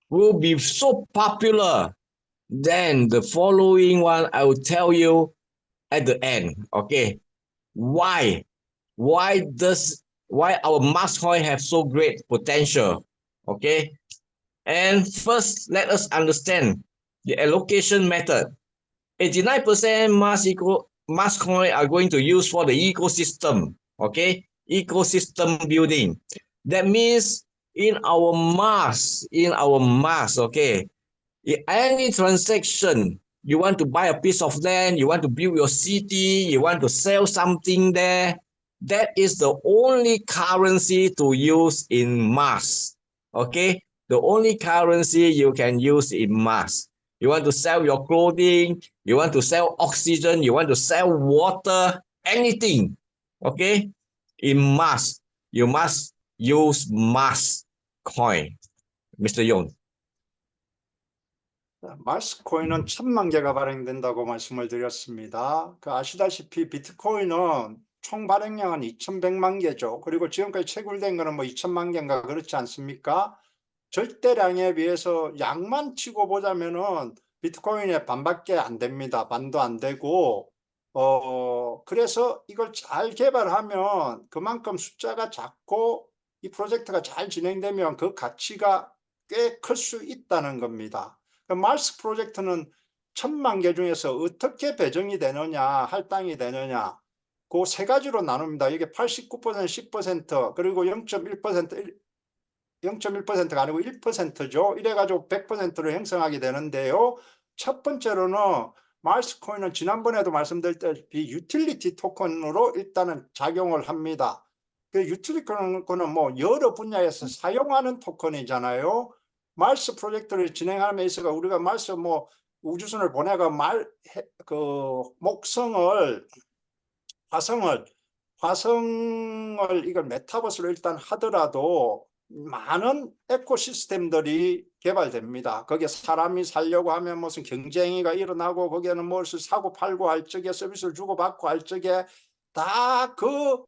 will be so popular, then the following one I will tell you at the end. Okay, why our mass coin have so great potential? Okay, and first let us understand the allocation method. 89% mass coin are going to use for the ecosystem. Okay, ecosystem building. That means in our mass, okay, in any transaction, you want to buy a piece of land, you want to build your city, you want to sell something there, that is the only currency to use in mass. Okay, the only currency you can use in mass. You want to sell your clothing, you want to sell oxygen, you want to sell water, anything. Okay, in mass, you must use mass coin. Mr. Yon. 마르스 코인은 1000만 개가 발행된다고 말씀을 드렸습니다. 아시다시피 비트코인은 총 발행량은 2100만 개죠. 그리고 지금까지 채굴된 거는 뭐 2000만 개인가 그렇지 않습니까? 절대량에 비해서 양만 치고 보자면은 비트코인의 반밖에 안 됩니다. 반도 안 되고, 그래서 이걸 잘 개발하면 그만큼 숫자가 작고 이 프로젝트가 잘 진행되면 그 가치가 꽤 클 수 있다는 겁니다. 마르스 프로젝트는 1000만 개 중에서 어떻게 배정이 되느냐, 할당이 되느냐, 그 세 가지로 나눕니다. 이게 89%, 10%, 그리고 0.1%가 아니고 1%죠. 이래가지고 100%를 형성하게 되는데요. 첫 번째로는 마르스 코인은 지난번에도 말씀드렸다시피 유틸리티 토큰으로 일단은 작용을 합니다. 그 유틸리티 토큰은 뭐 여러 분야에서 사용하는 토큰이잖아요. 마르스 프로젝트를 진행하는 데 있어서 우리가 마르스 뭐 우주선을 보내가 목성을, 화성을 이걸 메타버스로 일단 하더라도 많은 에코시스템들이 개발됩니다. 거기에 사람이 살려고 하면 무슨 경쟁이가 일어나고, 거기에는 무엇을 사고 팔고 할 적에, 서비스를 주고받고 할 적에 다 그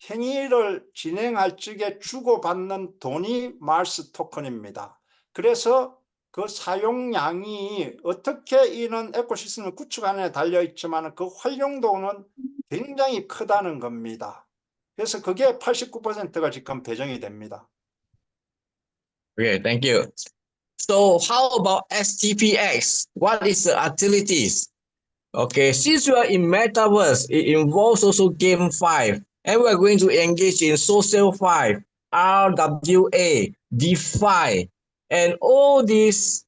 행위를 진행할 적에 주고받는 돈이 마르스 토큰입니다. 그래서 그 사용량이 어떻게 이런 에코시스템을 구축하느냐에 달려 있지만 그 활용도는 굉장히 크다는 겁니다. 그래서 그게 89%가 지금 배정이 됩니다. Okay, thank you. So how about STPX? What is the utilities? Okay, since we are in metaverse, it involves also game 5, and we are going to engage in social 5, RWA, DeFi, and all these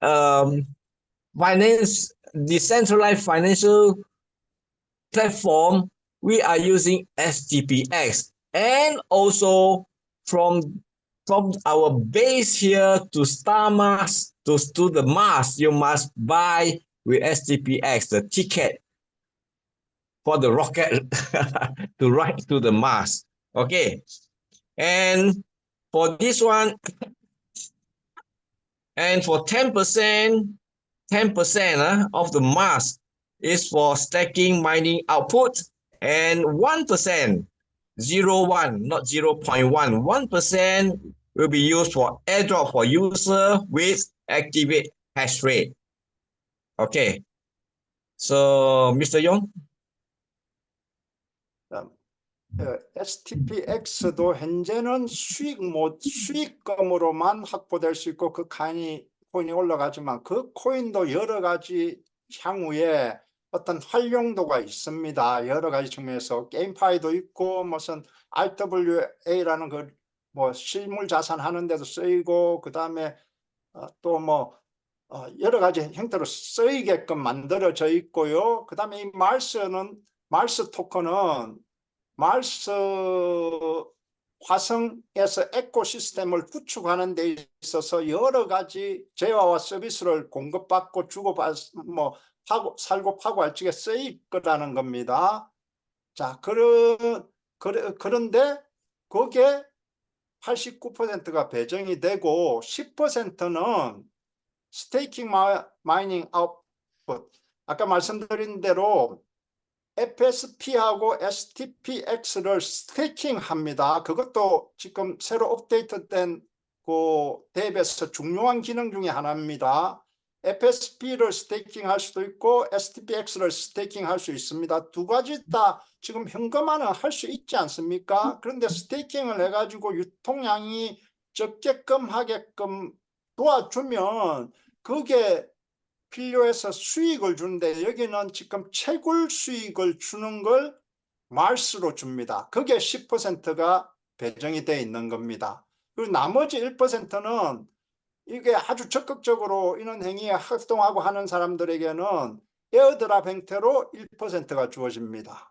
finance, decentralized financial platform. We are using STPX, and also from our base here to Star Mars to the Mars, you must buy with STPX the ticket for the rocket to ride to the Mars. Okay, and for this one, and for 10%, 10% of the Mars is for stacking mining output, and 1%, 0.1, not 0.1, 1% will be used for airdrop for user with activate hash rate. Okay, so Mr. Yong. STPX도 현재는 수익금으로만 확보될 수 있고 그 코인이 올라가지만 그 코인도 여러 가지 향후에 어떤 활용도가 있습니다. 여러 가지 측면에서 게임파이도 있고 무슨 RWA라는 그 뭐 실물 자산 하는 데도 쓰이고 그 다음에 또 뭐 여러 가지 형태로 쓰이게끔 만들어져 있고요. 그 다음에 이 마르스 토큰은 마르스 화성에서 에코시스템을 구축하는 데 있어서 여러 가지 재화와 서비스를 공급받고 주고받고 살고 파고 할 적에 쓰일 거라는 겁니다. 자, 그런데 그게 89%가 배정이 되고 10%는 스테이킹 마이닝 아웃풋, 아까 말씀드린 대로 FSP하고 STPX를 스테이킹합니다. 그것도 지금 새로 업데이트된 그 탭에서 중요한 기능 중에 하나입니다. FSP를 스테이킹할 수도 있고 STPX를 스테이킹할 수 있습니다. 두 가지 다 지금 현금화는 할 수 있지 않습니까? 그런데 스테이킹을 해가지고 유통량이 적게끔 하게끔 도와주면 그게 필요해서 수익을 주는데 여기는 지금 채굴 수익을 주는 걸 마르스로 줍니다. 그게 10%가 배정이 되어 있는 겁니다. 그리고 나머지 1%는 이게 아주 적극적으로 이런 행위에 활동하고 하는 사람들에게는 에어드랍 형태로 1%가 주어집니다.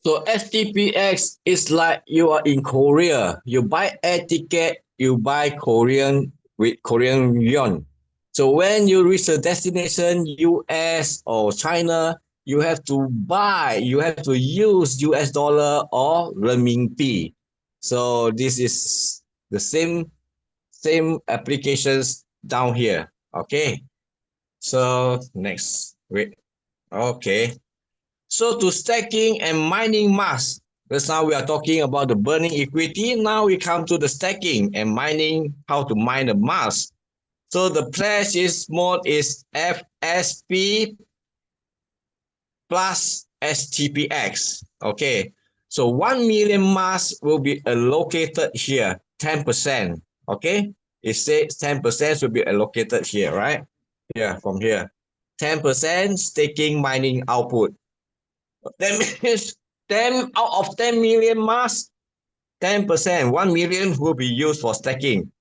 So STPX is like you are in Korea. You buy air ticket, you buy Korean with Korean yuan. So when you reach the destination, US or China, you have to use US dollar or renminbi. So this is the same applications down here. Okay. So next, wait. Okay. So to stacking and mining mass. Just now we are talking about the burning equity. Now we come to the stacking and mining, how to mine the mass. So the pledge mode is FSP plus STPX. Okay. So 1 million mass will be allocated here, 10%. Okay. It says 10% will be allocated here, right? Yeah, from here. 10% staking mining output. That means 10 out of 10 million mass, 10%, 1 million will be used for stacking.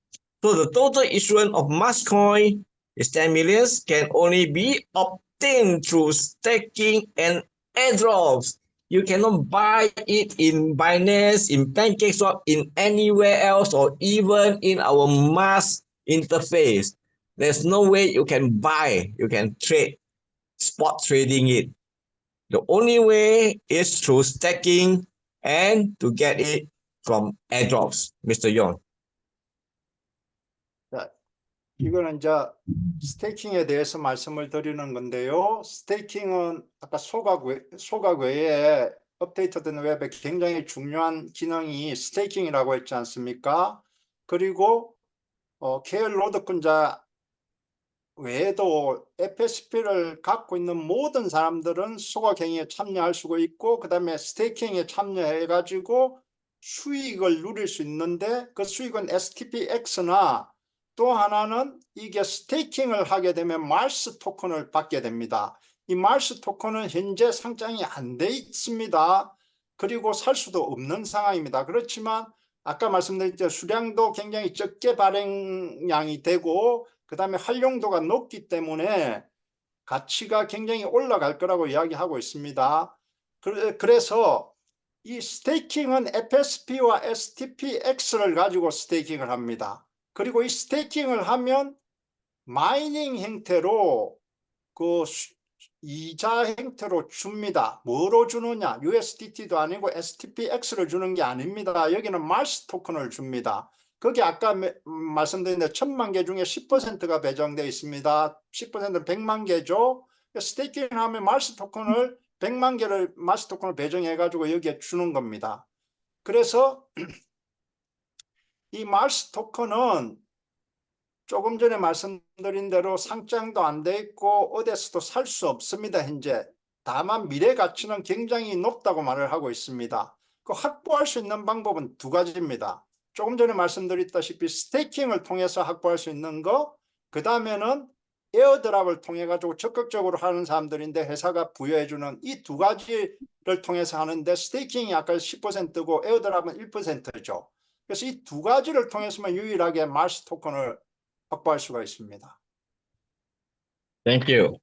So the total issuance of mass coin is 10 millions can only be obtained through staking and airdrops. You cannot buy it in Binance, in PancakeSwap, in anywhere else, or even in our mass interface. There's no way you can buy, you can trade, spot trading it. The only way is through stacking and to get it from airdrops, Mr. Yon. 이거는 이제 스테이킹에 대해서 말씀을 드리는 건데요. 스테이킹은 아까 소각 외에 업데이트된 웹에 굉장히 중요한 기능이 스테이킹이라고 했지 않습니까? 그리고 계열 노드권자 외에도 FSP를 갖고 있는 모든 사람들은 소각행위에 참여할 수가 있고, 그 다음에 스테이킹에 참여해 가지고 수익을 누릴 수 있는데, 그 수익은 STPX나 또 하나는 이게 스테이킹을 하게 되면 말스 토큰을 받게 됩니다. 이 말스 토큰은 현재 상장이 안 돼 있습니다. 그리고 살 수도 없는 상황입니다. 그렇지만 아까 말씀드렸죠, 수량도 굉장히 적게 발행량이 되고 그 다음에 활용도가 높기 때문에 가치가 굉장히 올라갈 거라고 이야기하고 있습니다. 그래서 이 스테이킹은 FSP와 STPX를 가지고 스테이킹을 합니다. 그리고 이 스테이킹을 하면 마이닝 형태로 그 이자 형태로 줍니다. 뭐로 주느냐? USDT도 아니고 STPX를 주는 게 아닙니다. 여기는 말스 토큰을 줍니다. 거기 아까 말씀드린 데 1000만 개 중에 10%가 배정되어 있습니다. 10%는 100만 개죠. 스테이킹 하면 말스 토큰을 100만 개를 말스 토큰을 배정해 가지고 여기에 주는 겁니다. 그래서 이 말스 토큰은 조금 전에 말씀드린 대로 상장도 안 돼 있고 어디서도 살 수 없습니다. 현재. 다만 미래 가치는 굉장히 높다고 말을 하고 있습니다. 그 확보할 수 있는 방법은 두 가지입니다. 조금 전에 말씀드렸다시피 스테이킹을 통해서 확보할 수 있는 거, 그 다음에는 에어드랍을 통해 가지고 적극적으로 하는 사람들인데 회사가 부여해주는 이 두 가지를 통해서 하는데, 스테이킹이 아까 10%고 에어드랍은 1%죠. 그래서 이 두 가지를 통해서만 유일하게 말스 토큰을 확보할 수가 있습니다. Thank you.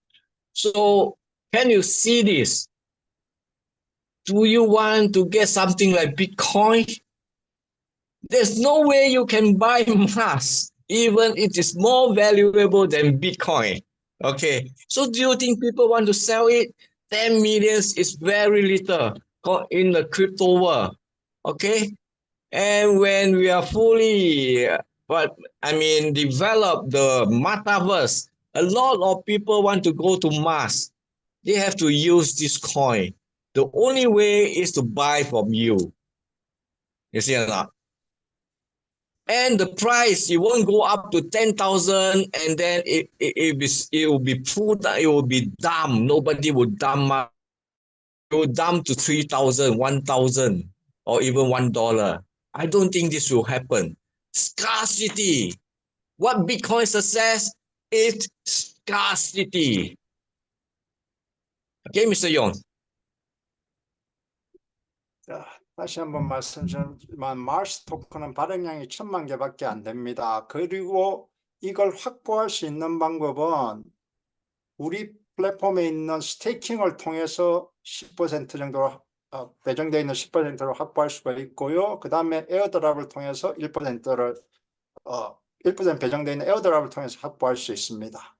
So, can you see this? Do you want to get something like Bitcoin? There's no way you can buy mass, even it is more valuable than Bitcoin. Okay, so do you think people want to sell it? 10 millions is very little in the crypto world. Okay, and when we are fully, develop the metaverse, a lot of people want to go to Mars. They have to use this coin. The only way is to buy from you. You see or not? And the price, it won't go up to 10,000, and then it will be pulled, it will be dumped. Nobody would dump. It will dump to 3,000, 1,000, or even $1. I don't think this will happen. Scarcity. What Bitcoin success is scarcity. Okay, Mr. Yon. 다시 한번 말씀드리지만 말스 토큰은 발행량이 1000만 개밖에 안 됩니다. 그리고 이걸 확보할 수 있는 방법은 우리 플랫폼에 있는 스테이킹을 통해서 10% 정도 배정되어 있는 10%를 확보할 수가 있고요. 그 다음에 에어드랍을 통해서 1%를 1% 배정되어 있는 에어드랍을 통해서 확보할 수 있습니다.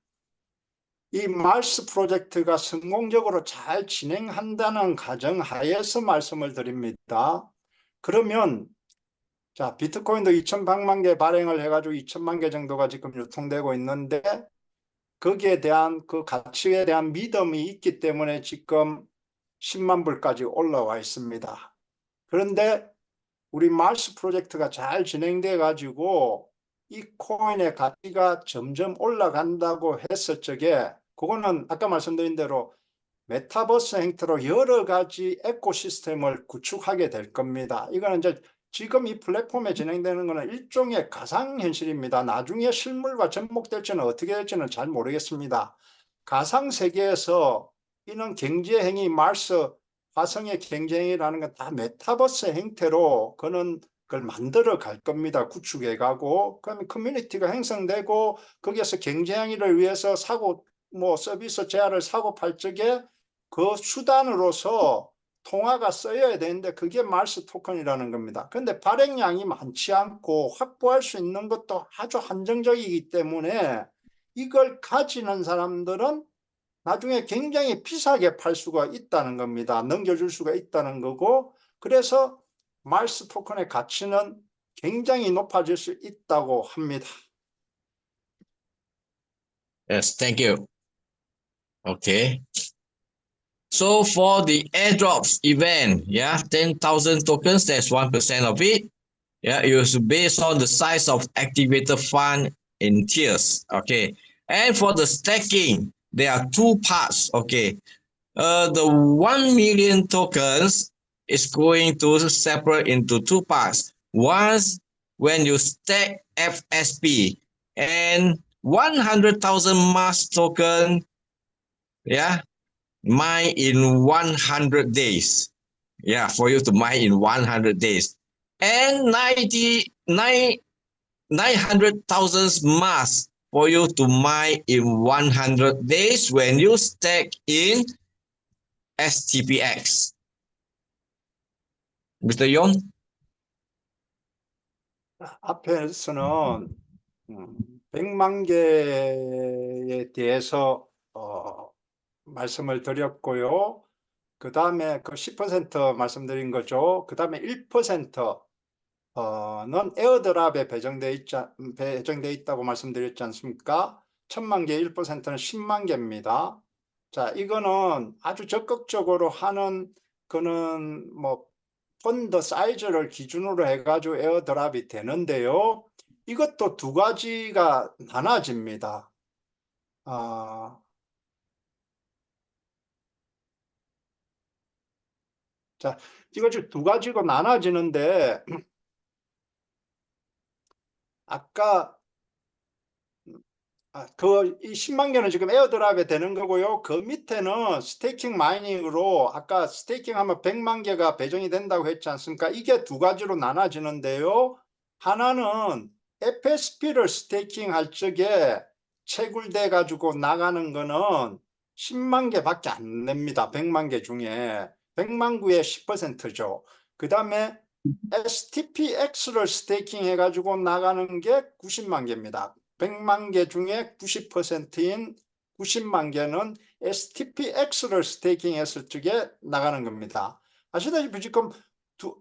이 말스 프로젝트가 성공적으로 잘 진행한다는 가정하에서 말씀을 드립니다. 그러면 자, 비트코인도 2100만 개 발행을 해가지고 2000만 개 정도가 지금 유통되고 있는데, 거기에 대한 그 가치에 대한 믿음이 있기 때문에 지금 10만 불까지 올라와 있습니다. 그런데 우리 말스 프로젝트가 잘 진행돼 가지고 이 코인의 가치가 점점 올라간다고 했을 적에, 그거는 아까 말씀드린 대로 메타버스 형태로 여러 가지 에코시스템을 구축하게 될 겁니다. 이거는 이제 지금 이 플랫폼에 진행되는 것은 일종의 가상현실입니다. 나중에 실물과 접목될지는 어떻게 될지는 잘 모르겠습니다. 가상세계에서 이런 경제행위, 말스, 화성의 경제행위라는 건 다 메타버스 형태로 그걸 만들어 갈 겁니다. 구축해 가고, 그러면 커뮤니티가 형성되고, 거기에서 경제행위를 위해서 서비스 제한을 사고 팔 적에 그 수단으로서 통화가 쓰여야 되는데 그게 말스 토큰이라는 겁니다. 그런데 발행량이 많지 않고 확보할 수 있는 것도 아주 한정적이기 때문에 이걸 가지는 사람들은 나중에 굉장히 비싸게 팔 수가 있다는 겁니다. 넘겨줄 수가 있다는 거고, 그래서 말스 토큰의 가치는 굉장히 높아질 수 있다고 합니다. Yes, thank you. Okay. So for the airdrops event, yeah, 10,000 tokens, that's 1% of it. Yeah, it was based on the size of activated fund in tiers. Okay. And for the stacking, there are two parts. Okay. The 1 million tokens is going to separate into two parts. Once when you stack FSP and 100,000 mass token, yeah, mine in 100 days. Yeah, for you to mine in 100 days. And 900,000 mass for you to mine in 100 days when you stack in STPX. Mr. Yon? 앞에서는 100만 개에 대해서 말씀을 드렸고요. 그 다음에 그 10% 말씀드린 거죠. 그 다음에 1%는 에어드랍에 배정되어 있다고 말씀드렸지 않습니까? 1000만 개 1%는 10만 개입니다. 자, 이거는 아주 적극적으로 하는 그는 뭐 펀드 사이즈를 기준으로 해가지고 에어드랍이 되는데요. 이것도 두 가지가 나눠집니다. 자, 이거 두 가지로 나눠지는데 아까 이 10만 개는 지금 에어드랍에 되는 거고요. 그 밑에는 스테이킹 마이닝으로 아까 스테이킹 하면 100만 개가 배정이 된다고 했지 않습니까? 이게 두 가지로 나눠지는데요. 하나는 FSP를 스테이킹 할 적에 채굴돼 가지고 나가는 거는 10만 개밖에 안 됩니다. 100만 개 중에 100만 구의 10%죠. 그 다음에 STPX를 스테이킹 해가지고 나가는 게 90만 개입니다. 100만 개 중에 90%인 90만 개는 STPX를 스테이킹했을 적에 나가는 겁니다. 아시다시피 지금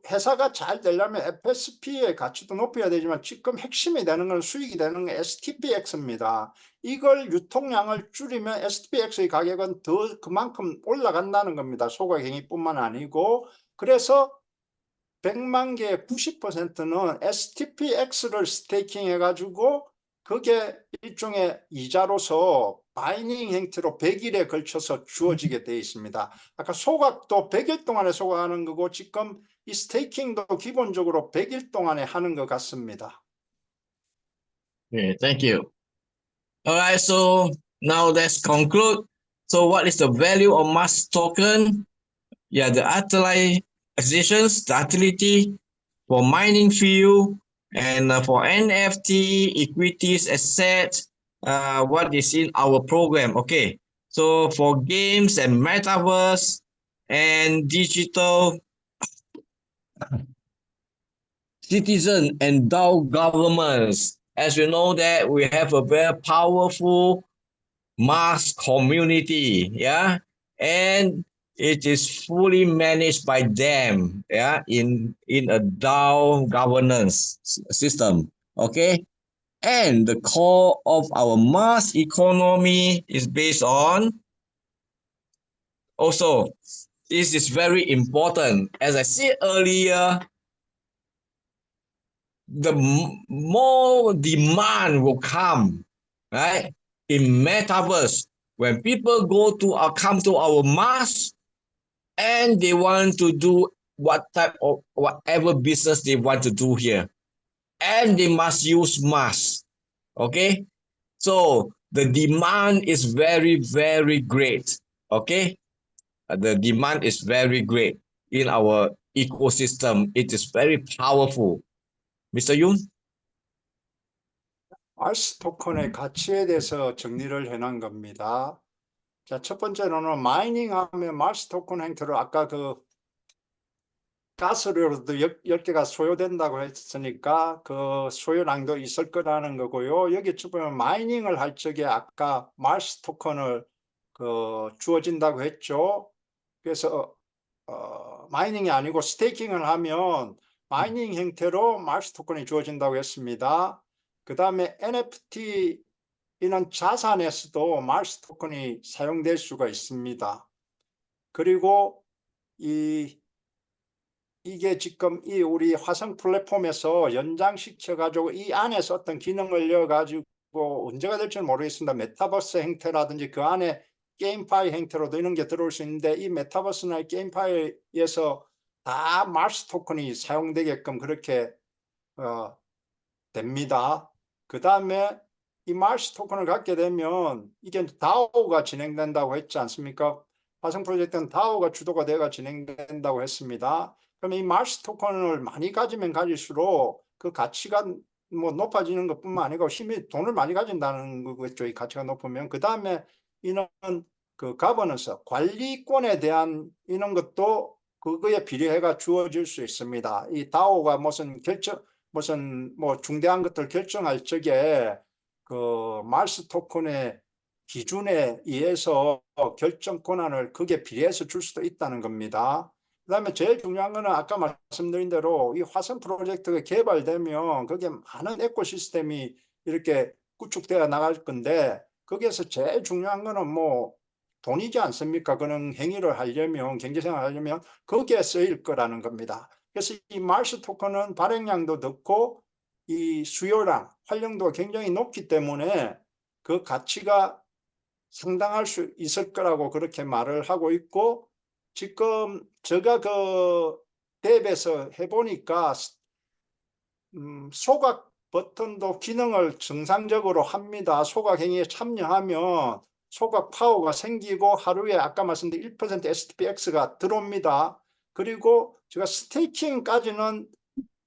회사가 잘 되려면 FSP의 가치도 높여야 되지만 지금 핵심이 되는 건 수익이 되는 건 STPX입니다. 이걸 유통량을 줄이면 STPX의 가격은 더 그만큼 올라간다는 겁니다. 소각행위뿐만 아니고. 그래서 100만 개의 90%는 STPX를 스테이킹 해가지고 그게 일종의 이자로서 마이닝 형태로 100일에 걸쳐서 주어지게 되어 있습니다. 아까 소각도 100일 동안에 소각하는 거고 지금 이 스테이킹도 기본적으로 100일 동안에 하는 것 같습니다. Okay, thank you. All right, so now let's conclude. So what is the value of mass token? Yeah, the utilizations, the utility for mining field, and for NFT, equities, assets, what is in our program. Okay, so for games and metaverse and digital citizen and DAO governments, as you know that we have a very powerful mass community, yeah, and it is fully managed by them, yeah, in a DAO governance system, okay. And the core of our mass economy is based on also, this is very important. As I said earlier, the more demand will come, right? In metaverse, when people come to our mass and they want to do what type of whatever business they want to do here, and they must use mass. Okay, so the demand is very, very great. Okay, the demand is very great in our ecosystem. It is very powerful. Mr. Yoon? 마스 토큰의 가치에 대해서 정리를 해놓은 겁니다. 자, 첫 번째로는 마이닝 하면 마스 토큰 행태로 아까 그 가스료로도 10개가 소요된다고 했으니까 그 소요량도 있을 거라는 거고요. 여기 보면 마이닝을 할 적에 아까 마스 토큰을 주어진다고 했죠. 그래서 마이닝이 아니고 스테이킹을 하면 마이닝 형태로 마스 토큰이 주어진다고 했습니다. 그 다음에 NFT 이는 자산에서도 마스 토큰이 사용될 수가 있습니다. 그리고 이 이게 지금 이 우리 화성 플랫폼에서 연장시켜 가지고 이 안에서 어떤 기능을 넣어 가지고 언제가 될지는 모르겠습니다. 메타버스 형태라든지 그 안에 게임파이 형태로도 이런 게 들어올 수 있는데, 이 메타버스나 게임파이에서 다 마스 토큰이 사용되게끔 그렇게 됩니다. 그 다음에 이 마스 토큰을 갖게 되면 이게 다오가 진행된다고 했지 않습니까? 화성 프로젝트는 다오가 주도가 되어 진행된다고 했습니다. 그러면 이 마스 토큰을 많이 가지면 가질수록 그 가치가 뭐 높아지는 것뿐만 아니고 힘이 돈을 많이 가진다는 거겠죠. 이 가치가 높으면. 그 다음에 이는 그 가버넌스, 관리권에 대한 이런 것도 그거에 비례해가 주어질 수 있습니다. 이 다오가 무슨 뭐 중대한 것들 결정할 적에 그 마스 토큰의 기준에 의해서 결정 권한을 그게 비례해서 줄 수도 있다는 겁니다. 그 다음에 제일 중요한 거는 아까 말씀드린 대로 이 화성 프로젝트가 개발되면 거기에 많은 에코시스템이 이렇게 구축되어 나갈 건데, 거기에서 제일 중요한 거는 뭐 돈이지 않습니까? 그런 행위를 하려면, 경제생활을 하려면 거기에 쓰일 거라는 겁니다. 그래서 이 마스 토큰은 발행량도 높고 이 수요량, 활용도가 굉장히 높기 때문에 그 가치가 상당할 수 있을 거라고 그렇게 말을 하고 있고, 지금 제가 그 탭에서 해보니까 소각 버튼도 기능을 정상적으로 합니다. 소각 행위에 참여하면 소각 파워가 생기고 하루에 아까 말씀드린 1% STPX가 들어옵니다. 그리고 제가 스테이킹까지는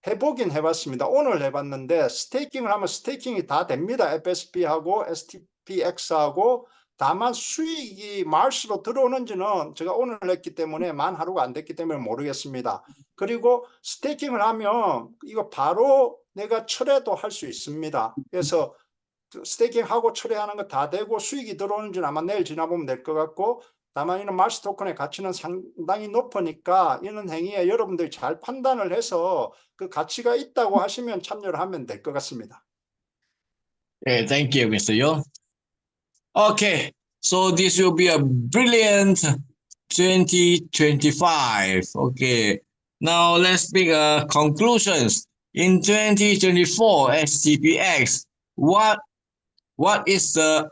해보긴 해봤습니다. 오늘 해봤는데 스테이킹을 하면 스테이킹이 다 됩니다. FSP하고 STPX하고. 다만 수익이 마스로 들어오는지는 제가 오늘 했기 때문에 만 하루가 안 됐기 때문에 모르겠습니다. 그리고 스테이킹을 하면 이거 바로 내가 철회도 할 수 있습니다. 그래서 스테이킹하고 철회하는 거 다 되고 수익이 들어오는지는 아마 내일 지나보면 될 것 같고, 다만 이는 마스 토큰의 가치는 상당히 높으니까 이런 행위에 여러분들이 잘 판단을 해서 그 가치가 있다고 하시면 참여를 하면 될 것 같습니다. Okay, thank you, Mr. Yong. Okay, so this will be a brilliant 2025. Okay, now let's make conclusions. In 2024, STPX, what is the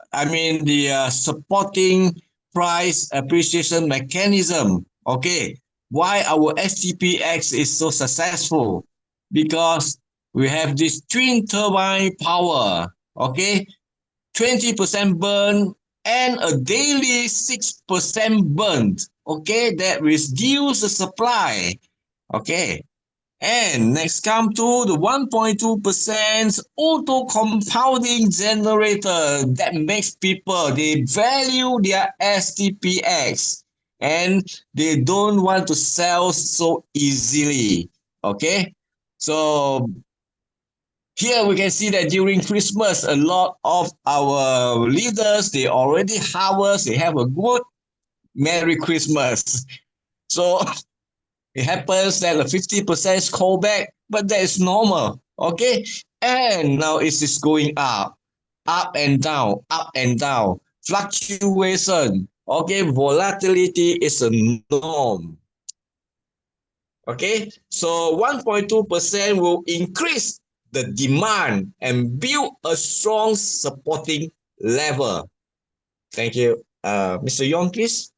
supporting price appreciation mechanism? Okay, why our STPX is so successful? Because we have this twin turbine power. Okay, 20% burn and a daily 6% burn. Okay, that reduce the supply. Okay, and next come to the 1.2% auto compounding generator that makes people, they value their STPX and they don't want to sell so easily. Okay, so here we can see that during Christmas, a lot of our leaders, they already harvest, they have a good Merry Christmas. So it happens that a 50% callback, but that is normal, okay? And now it is going up and down, fluctuation, okay? Volatility is a norm. Okay, so 1.2% will increase the demand and build a strong supporting level. Thank you. Mr. Yong, please.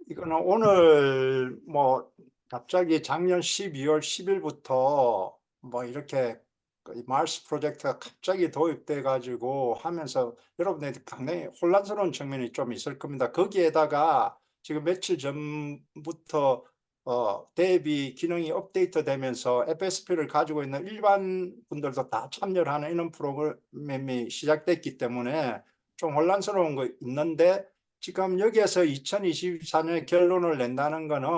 이거는 오늘 뭐 갑자기 작년 12월 10일부터 뭐 이렇게 마스 프로젝트가 갑자기 도입돼 가지고 하면서 여러분들이 상당히 혼란스러운 측면이 좀 있을 겁니다. 거기에다가 지금 며칠 전부터 대비 기능이 업데이트 되면서 FSP를 가지고 있는 일반 분들도 다 참여를 하는 이런 프로그램이 시작됐기 때문에 좀 혼란스러운 거 있는데, 지금 여기에서 2024년에 결론을 낸다는 거는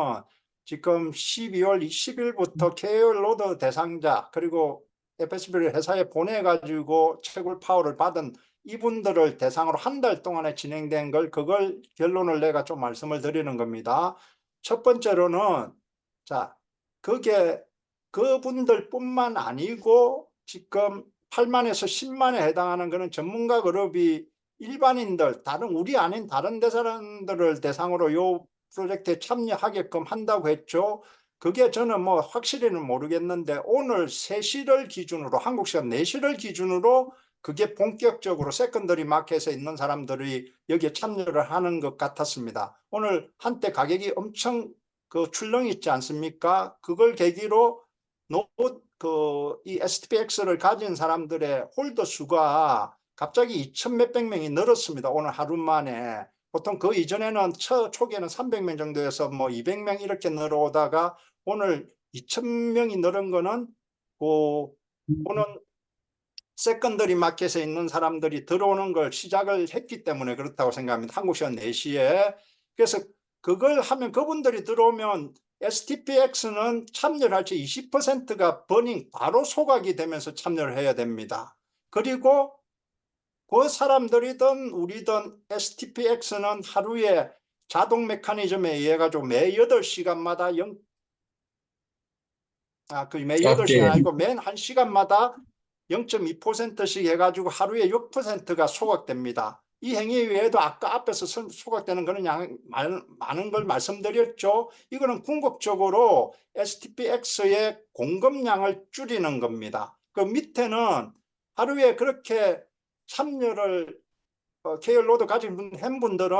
지금 12월 20일부터 KOL로드 대상자 그리고 FSP를 회사에 보내가지고 채굴 파워를 받은 이분들을 대상으로 한 달 동안에 진행된 걸, 그걸 결론을 내가 좀 말씀을 드리는 겁니다. 첫 번째로는 자, 그게 그분들뿐만 아니고 지금 8만에서 10만에 해당하는 거는 전문가 그룹이 일반인들, 다른 우리 아닌 다른 사람들을 대상으로 요 프로젝트에 참여하게끔 한다고 했죠. 그게 저는 뭐 확실히는 모르겠는데 오늘 3시를 기준으로 한국 시간 4시를 기준으로 그게 본격적으로 세컨더리 마켓에 있는 사람들이 여기에 참여를 하는 것 같았습니다. 오늘 한때 가격이 엄청 그 출렁 있지 않습니까? 그걸 계기로 이 STPX를 가진 사람들의 홀더 수가 갑자기 2,000 몇백 명이 늘었습니다. 오늘 하루 만에. 보통 그 이전에는 초기에는 300명 정도에서 뭐 200명 이렇게 늘어오다가 오늘 2,000명이 늘은 거는 오는 세컨더리 마켓에 있는 사람들이 들어오는 걸 시작을 했기 때문에 그렇다고 생각합니다. 한국 시간 4시에. 그래서 그걸 하면 그분들이 들어오면 STPX는 참여를 할 때 20%가 버닝 바로 소각이 되면서 참여를 해야 됩니다. 그리고 그 사람들이든 우리든 STPX는 하루에 자동 메커니즘에 의해 가지고 매 8시간마다 매 8시간 아니고 매 1시간마다 0.2%씩 해가지고 하루에 6%가 소각됩니다. 이 행위 외에도 아까 앞에서 소각되는 거는 많은 걸 말씀드렸죠. 이거는 궁극적으로 STPX의 공급량을 줄이는 겁니다. 그 밑에는 하루에 그렇게 참여를 계열로드 가진 분들은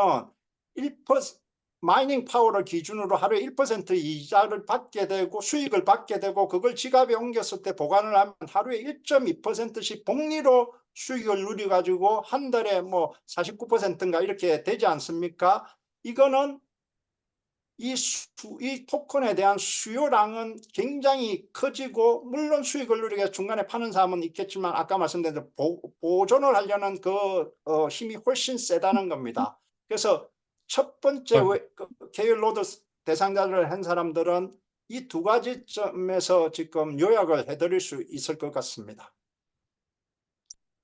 1% 마이닝 파워를 기준으로 하루에 1% 이자를 받게 되고 수익을 받게 되고 그걸 지갑에 옮겼을 때 보관을 하면 하루에 1.2%씩 복리로 수익을 누려 가지고 한 달에 뭐 49%인가 이렇게 되지 않습니까? 이거는 이 토큰에 대한 수요량은 굉장히 커지고 물론 수익을 누리기 위해서 중간에 파는 사람은 있겠지만 아까 말씀드린 대로 보존을 하려는 그 힘이 훨씬 세다는 겁니다. 그래서 첫 번째 계열 로드 대상자를 한 사람들은 이 두 가지 점에서 지금 요약을 해드릴 수 있을 것 같습니다.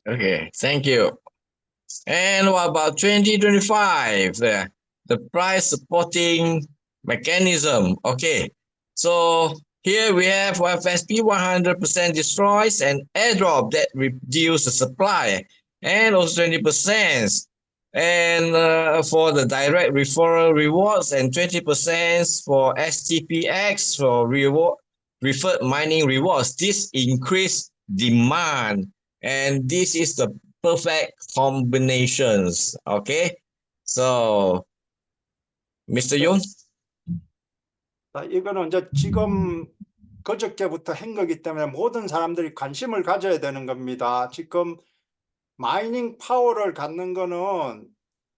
Okay, thank you. And what about 2025? The price supporting mechanism. Okay, so here we have FSP 100% destroys and airdrop that reduce the supply and also 20%. And for the direct referral rewards and 20% for STPX for referred mining rewards. This increase demand, and this is the perfect combinations. Okay, so Mr. Yoon. 이거는 이제 지금 그저께부터 한 거기 때문에 모든 사람들이 관심을 가져야 되는 겁니다. 지금 마이닝 파워를 갖는 거는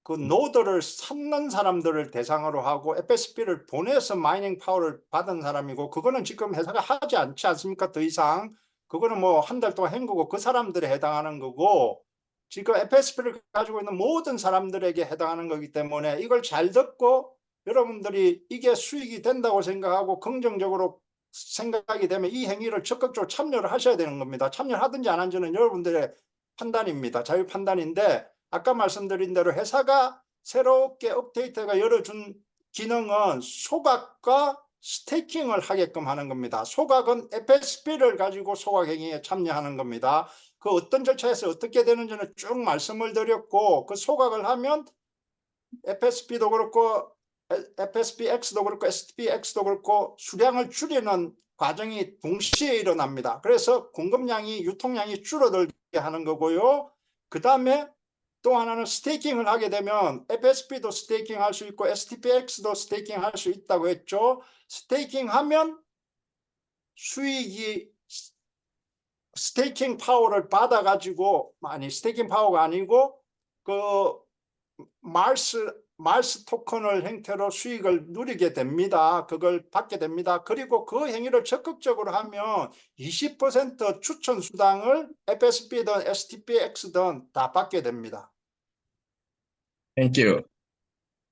그 노드를 삼는 사람들을 대상으로 하고 FSP를 보내서 마이닝 파워를 받은 사람이고 그거는 지금 회사가 하지 않지 않습니까? 더 이상 그거는 뭐 한 달 동안 한 거고 그 사람들에 해당하는 거고 지금 FSP를 가지고 있는 모든 사람들에게 해당하는 거기 때문에 이걸 잘 듣고 여러분들이 이게 수익이 된다고 생각하고 긍정적으로 생각이 되면 이 행위를 적극적으로 참여를 하셔야 되는 겁니다. 참여하든지 안 하든지는 여러분들의 판단입니다. 자유 판단인데 아까 말씀드린 대로 회사가 새롭게 업데이트가 열어준 기능은 소각과 스테이킹을 하게끔 하는 겁니다. 소각은 FSP를 가지고 소각 행위에 참여하는 겁니다. 그 어떤 절차에서 어떻게 되는지는 쭉 말씀을 드렸고 그 소각을 하면 FSP도 그렇고 FSPX도 그렇고 STPX도 그렇고 수량을 줄이는 과정이 동시에 일어납니다. 그래서 공급량이 유통량이 줄어들게 하는 거고요. 그 다음에 또 하나는 스테이킹을 하게 되면 FSP도 스테이킹 할 수 있고 STPX도 스테이킹 할 수 있다고 했죠. 스테이킹 하면 수익이 스테이킹 파워를 받아 가지고 스테이킹 파워가 아니고 그 말스 토큰을 형태로 수익을 누리게 됩니다. 그걸 받게 됩니다. 그리고 그 행위를 적극적으로 하면 20% 추천 수당을 FSP든 STPX든 다 받게 됩니다. Thank you.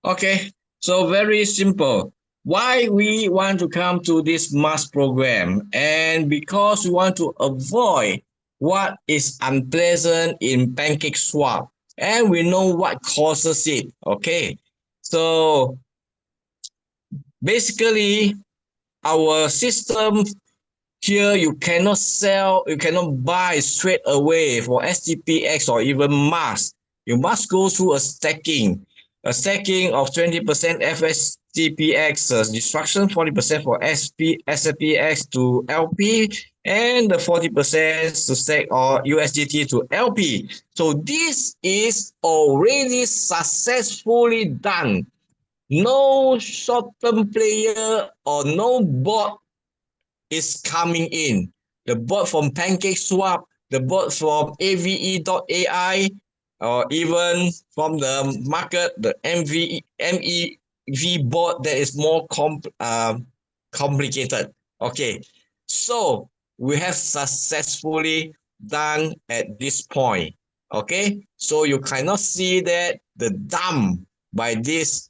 Okay, so very simple. Why we want to come to this mass program, and because we want to avoid what is unpleasant in PancakeSwap, and we know what causes it. Okay, so basically our system here, you cannot sell, you cannot buy straight away for STPX or even MAS. You must go through a stacking. a stacking of 20% FSTPX destruction, 40% for SPX to LP, and the 40% to stack or USDT to LP. So this is already successfully done. No short-term player or no bot is coming in. The bot from PancakeSwap, the bot from AVE.ai, or even from the market, the MEV bot that is more complicated. Okay, so we have successfully done at this point. Okay, so you cannot see that the dump by this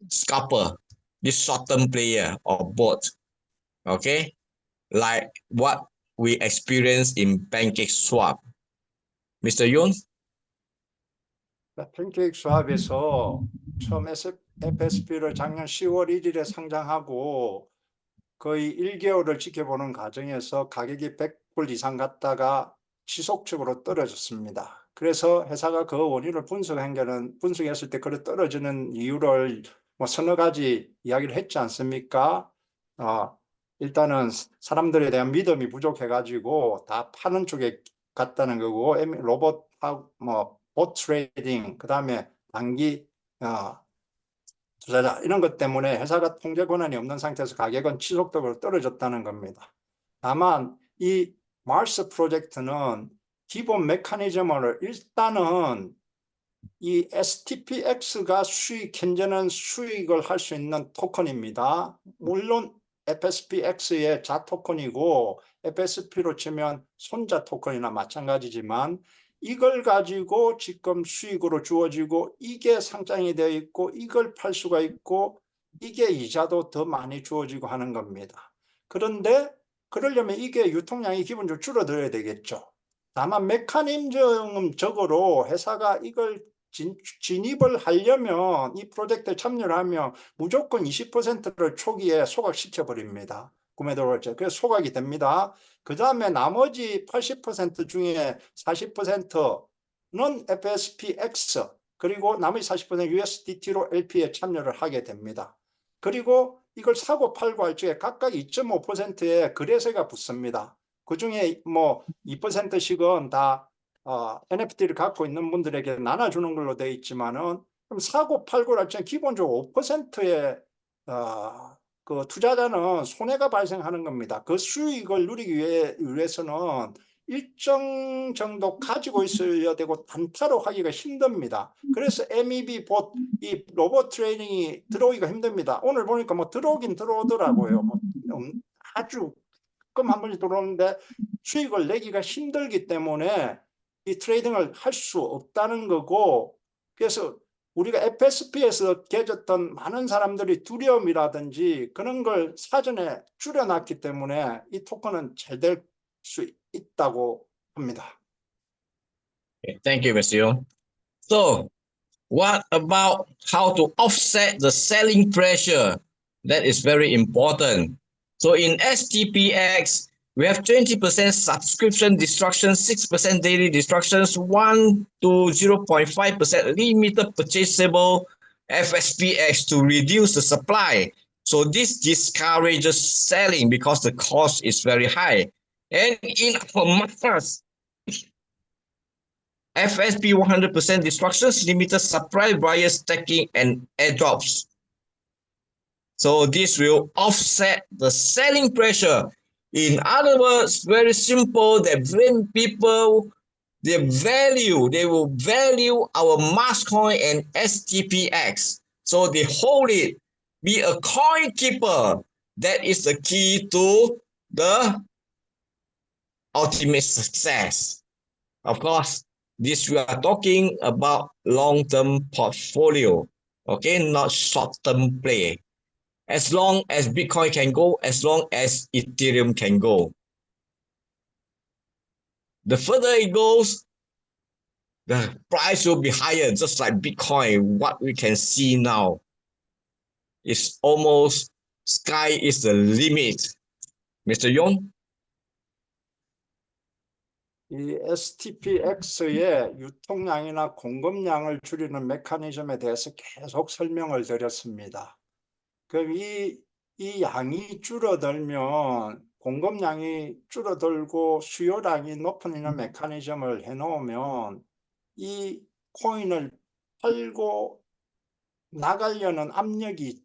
scalper, this short-term player or bot. Okay, like what we experienced in PancakeSwap. Mr. Yoon? 팬케이크 수합에서 처음 FSP를 작년 10월 1일에 상장하고 거의 1개월을 지켜보는 과정에서 가격이 100불 이상 갔다가 지속적으로 떨어졌습니다. 그래서 회사가 그 원인을 분석했을 때 그래 떨어지는 이유를 뭐 서너 가지 이야기를 했지 않습니까? 일단은 사람들에 대한 믿음이 부족해가지고 다 파는 쪽에 갔다는 거고, 로봇하고 봇 트레이딩, 그 다음에 단기 투자자 이런 것 때문에 회사가 통제 권한이 없는 상태에서 가격은 지속적으로 떨어졌다는 겁니다. 다만 이 마스 프로젝트는 기본 메커니즘을 일단은 이 STPX가 현재는 수익을 할 수 있는 토큰입니다. 물론 FSPX의 자토큰이고 FSP로 치면 손자 토큰이나 마찬가지지만 이걸 가지고 지금 수익으로 주어지고 이게 상장이 되어 있고 이걸 팔 수가 있고 이게 이자도 더 많이 주어지고 하는 겁니다. 그런데 그러려면 이게 유통량이 기본적으로 줄어들어야 되겠죠. 다만 메커니즘적으로 회사가 이걸 진입을 하려면 이 프로젝트에 참여를 하면 무조건 20%를 초기에 소각시켜 버립니다. 구매도를. 그래서 소각이 됩니다. 그 다음에 나머지 80% 중에 40%는 FSPX 그리고 나머지 40% USDT로 LP에 참여를 하게 됩니다. 그리고 이걸 사고 팔고 할 적에 각각 2.5%의 거래세가 붙습니다. 그 중에 뭐 2%씩은 다 NFT를 갖고 있는 분들에게 나눠주는 걸로 되어 있지만은 그럼 사고 팔고 할 때 기본적으로 5%의 그 투자자는 손해가 발생하는 겁니다. 그 수익을 누리기 위해서는 일정 정도 가지고 있어야 되고 단타로 하기가 힘듭니다. 그래서 MEB 봇, 이 로봇 트레이닝이 들어오기가 힘듭니다. 오늘 보니까 뭐 들어오긴 들어오더라고요. 뭐 아주 조금 한 번씩 들어오는데 수익을 내기가 힘들기 때문에 이 트레이딩을 할 수 없다는 거고, 그래서 우리가 FSP에서 깨졌던 많은 사람들이 두려움이라든지 그런 걸 사전에 줄여놨기 때문에 이 토큰은 잘 될 수 있다고 합니다. Okay, thank you, Mr. Yoon. So, what about how to offset the selling pressure? That is very important. So in STPX, we have 20% subscription destruction, 6% daily destructions, 1 to 0.5% limited purchasable FSPX to reduce the supply. So this discourages selling because the cost is very high. And in our markets, FSP 100% destructions, limited supply via stacking and airdrops. So this will offset the selling pressure. In other words, very simple, that when people, they will value our Maskcoin and STPX. So they hold it, be a coin keeper. That is the key to the ultimate success. Of course, this we are talking about long-term portfolio, okay, not short-term play. As long as Bitcoin can go, as long as Ethereum can go. The further it goes, the price will be higher, just like Bitcoin. What we can see now is almost sky is the limit. Mr. Yoon? 이 STPX의 유통량이나 공급량을 줄이는 메커니즘에 대해서 계속 설명을 드렸습니다. 그럼 이 양이 줄어들면 공급량이 줄어들고 수요량이 높아지는 메커니즘을 해놓으면 이 코인을 팔고 나가려는 압력이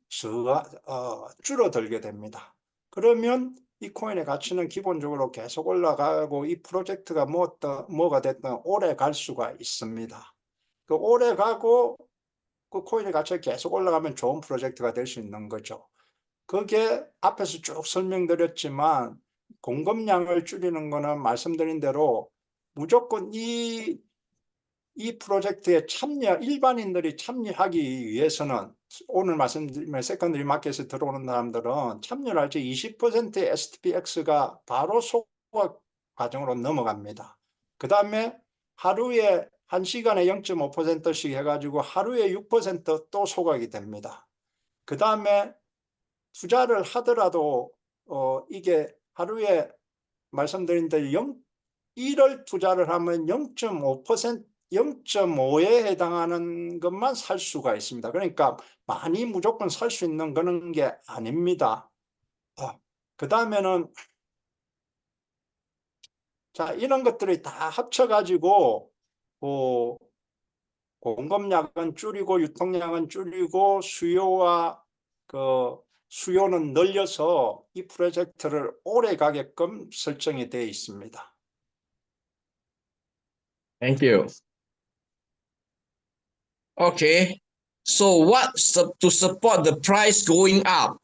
줄어들게 됩니다. 그러면 이 코인의 가치는 기본적으로 계속 올라가고 이 프로젝트가 뭐가 됐든 오래 갈 수가 있습니다. 그 오래 가고 그 코인의 가치가 계속 올라가면 좋은 프로젝트가 될 수 있는 거죠. 그게 앞에서 쭉 설명드렸지만 공급량을 줄이는 거는 말씀드린 대로 무조건 이 프로젝트에 일반인들이 참여하기 위해서는 오늘 말씀드린 세컨더리 마켓에 들어오는 사람들은 참여를 할 때 20%의 STPX가 바로 소각 과정으로 넘어갑니다. 그 다음에 하루에 1시간에 0.5%씩 해가지고 하루에 6% 또 소각이 됩니다. 그 다음에 투자를 하더라도 이게 하루에 말씀드린 대로 1월 투자를 하면 0.5에 해당하는 것만 살 수가 있습니다. 그러니까 많이 무조건 살 수 있는 그런 게 아닙니다. 그 다음에는 자, 이런 것들이 다 합쳐가지고 공급량은 줄이고 유통량은 줄이고 수요는 늘려서 이 프로젝트를 오래 가게끔 설정이 되어 있습니다. Thank you. Okay. So what to support the price going up?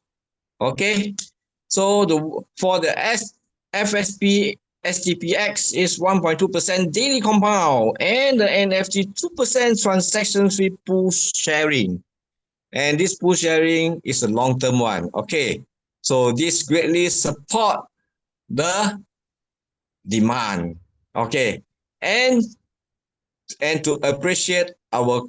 Okay. So for the FSP STPX is 1.2% daily compound and the NFT 2% transaction fee pool sharing. And this pool sharing is a long-term one. Okay. So this greatly support the demand. Okay. And to appreciate our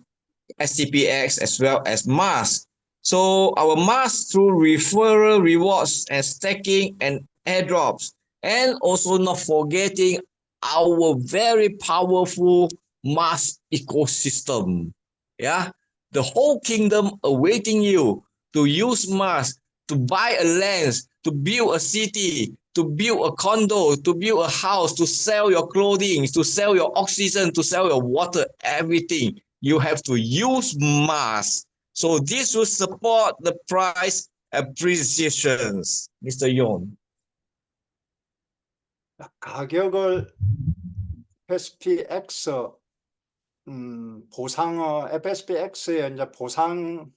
STPX as well as MAS. So our MAS through referral rewards and stacking and airdrops, and also not forgetting our very powerful MAS ecosystem. Yeah, the whole kingdom awaiting you to use MAS to buy a land, to build a city, to build a condo, to build a house, to sell your clothing, to sell your oxygen, to sell your water, everything. You have to use MAS. So this will support the price appreciations. Mr. Yon. 가격을 FSPX FSPX의 이제 보상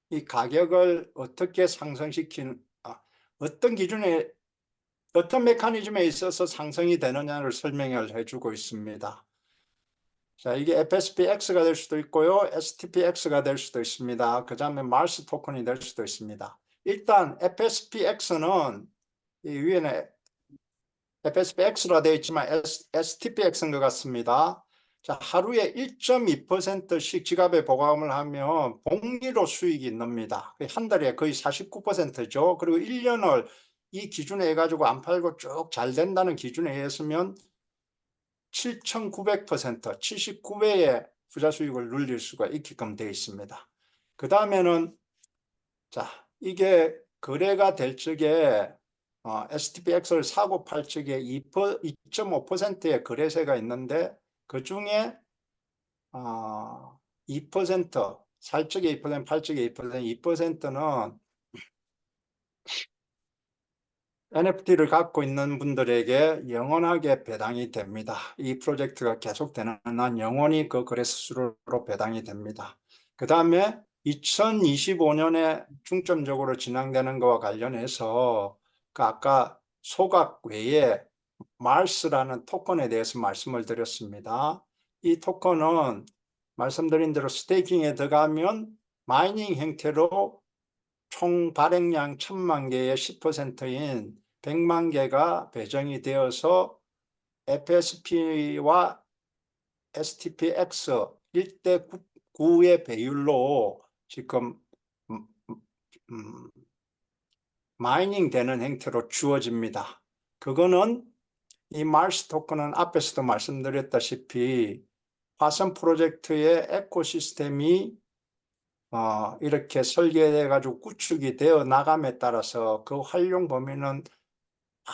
이 가격을 어떻게 상승시키는 어떤 기준에 어떤 메커니즘에 있어서 상승이 되느냐를 설명을 해주고 있습니다. 자, 이게 FSPX가 될 수도 있고요, STPX가 될 수도 있습니다. 그 다음에 마스 토큰이 될 수도 있습니다. 일단 FSPX는 이 위에는 FSPX라 되어 있지만 STPX인 것 같습니다. 자, 하루에 1.2%씩 지갑에 보관을 하면 복리로 수익이 납니다. 한 달에 거의 49%죠. 그리고 1년을 이 기준에 해가지고 안 팔고 쭉 잘 된다는 기준에 의해서면 7,900%, 79배의 부자 수익을 누릴 수가 있게끔 되어 있습니다. 그 다음에는 자, 이게 거래가 될 적에 STPX를 사고 팔 적에 2.5%의 거래세가 있는데 그 중에 2%, 살 적에 2%, 팔 적에 2%는 NFT를 갖고 있는 분들에게 영원하게 배당이 됩니다. 이 프로젝트가 계속되는 한 영원히 그 거래 수수료로 배당이 됩니다. 그 다음에 2025년에 중점적으로 진행되는 것과 관련해서 그 아까 소각 외에 마스라는 토큰에 대해서 말씀을 드렸습니다. 이 토큰은 말씀드린 대로 스테이킹에 들어가면 마이닝 형태로 총 발행량 1,000만 개의 10%인 100만 개가 배정이 되어서 FSP와 STPX 1대 9의 배율로 지금 마이닝 되는 형태로 주어집니다. 그거는 이 마르스 토큰은 앞에서도 말씀드렸다시피 화성 프로젝트의 에코시스템이 이렇게 설계돼 가지고 구축이 되어 나감에 따라서 그 활용 범위는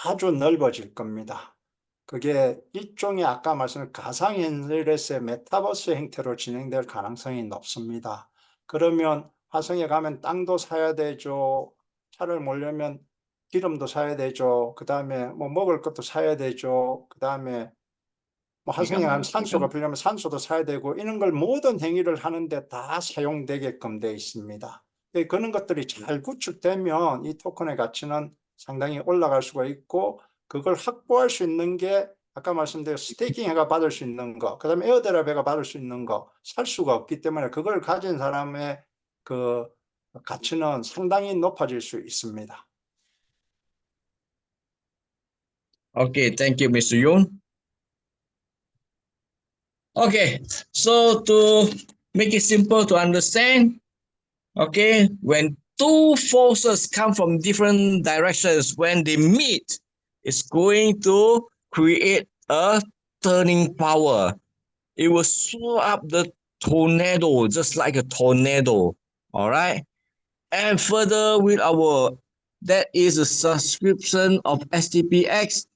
아주 넓어질 겁니다. 그게 일종의 아까 말씀드린 가상현실에서의 메타버스 형태로 진행될 가능성이 높습니다. 그러면 화성에 가면 땅도 사야 되죠. 차를 몰려면 기름도 사야 되죠. 그 다음에 뭐 먹을 것도 사야 되죠. 그 다음에 뭐 화성에 가면 산소가 필요하면 산소도 사야 되고 이런 걸 모든 행위를 하는데 다 사용되게끔 되어 있습니다. 그런 것들이 잘 구축되면 이 토큰의 가치는 상당히 올라갈 수가 있고 그걸 확보할 수 있는 게 아까 말씀드린 스테이킹해가 받을 수 있는 거, 그 다음에 에어드랍해가 받을 수 있는 거 살 수가 없기 때문에 그걸 가진 사람의 그 가치는 상당히 높아질 수 있습니다. Okay, thank you, Mr. Yoon. Okay, so to make it simple to understand, okay, when two forces come from different directions, when they meet, it's going to create a turning power. It will swirl up the tornado, just like a tornado. All right. And further with that is a subscription of STPX,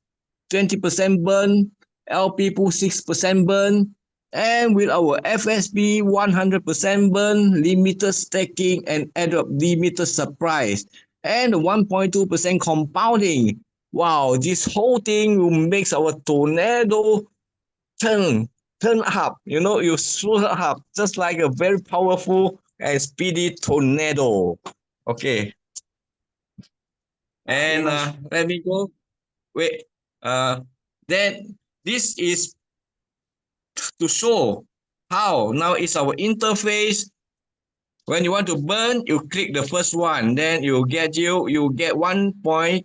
20% burn, LP pool 6% burn, and with our FSB 100% burn, limited staking, and airdrop limited surprise, and 1.2% compounding. Wow, this whole thing will make our tornado turn up. You swirl up just like a very powerful and speedy tornado. Okay, and let me go. Wait, then this is to show how now is our interface. When you want to burn, you click the first one, then you get 1.1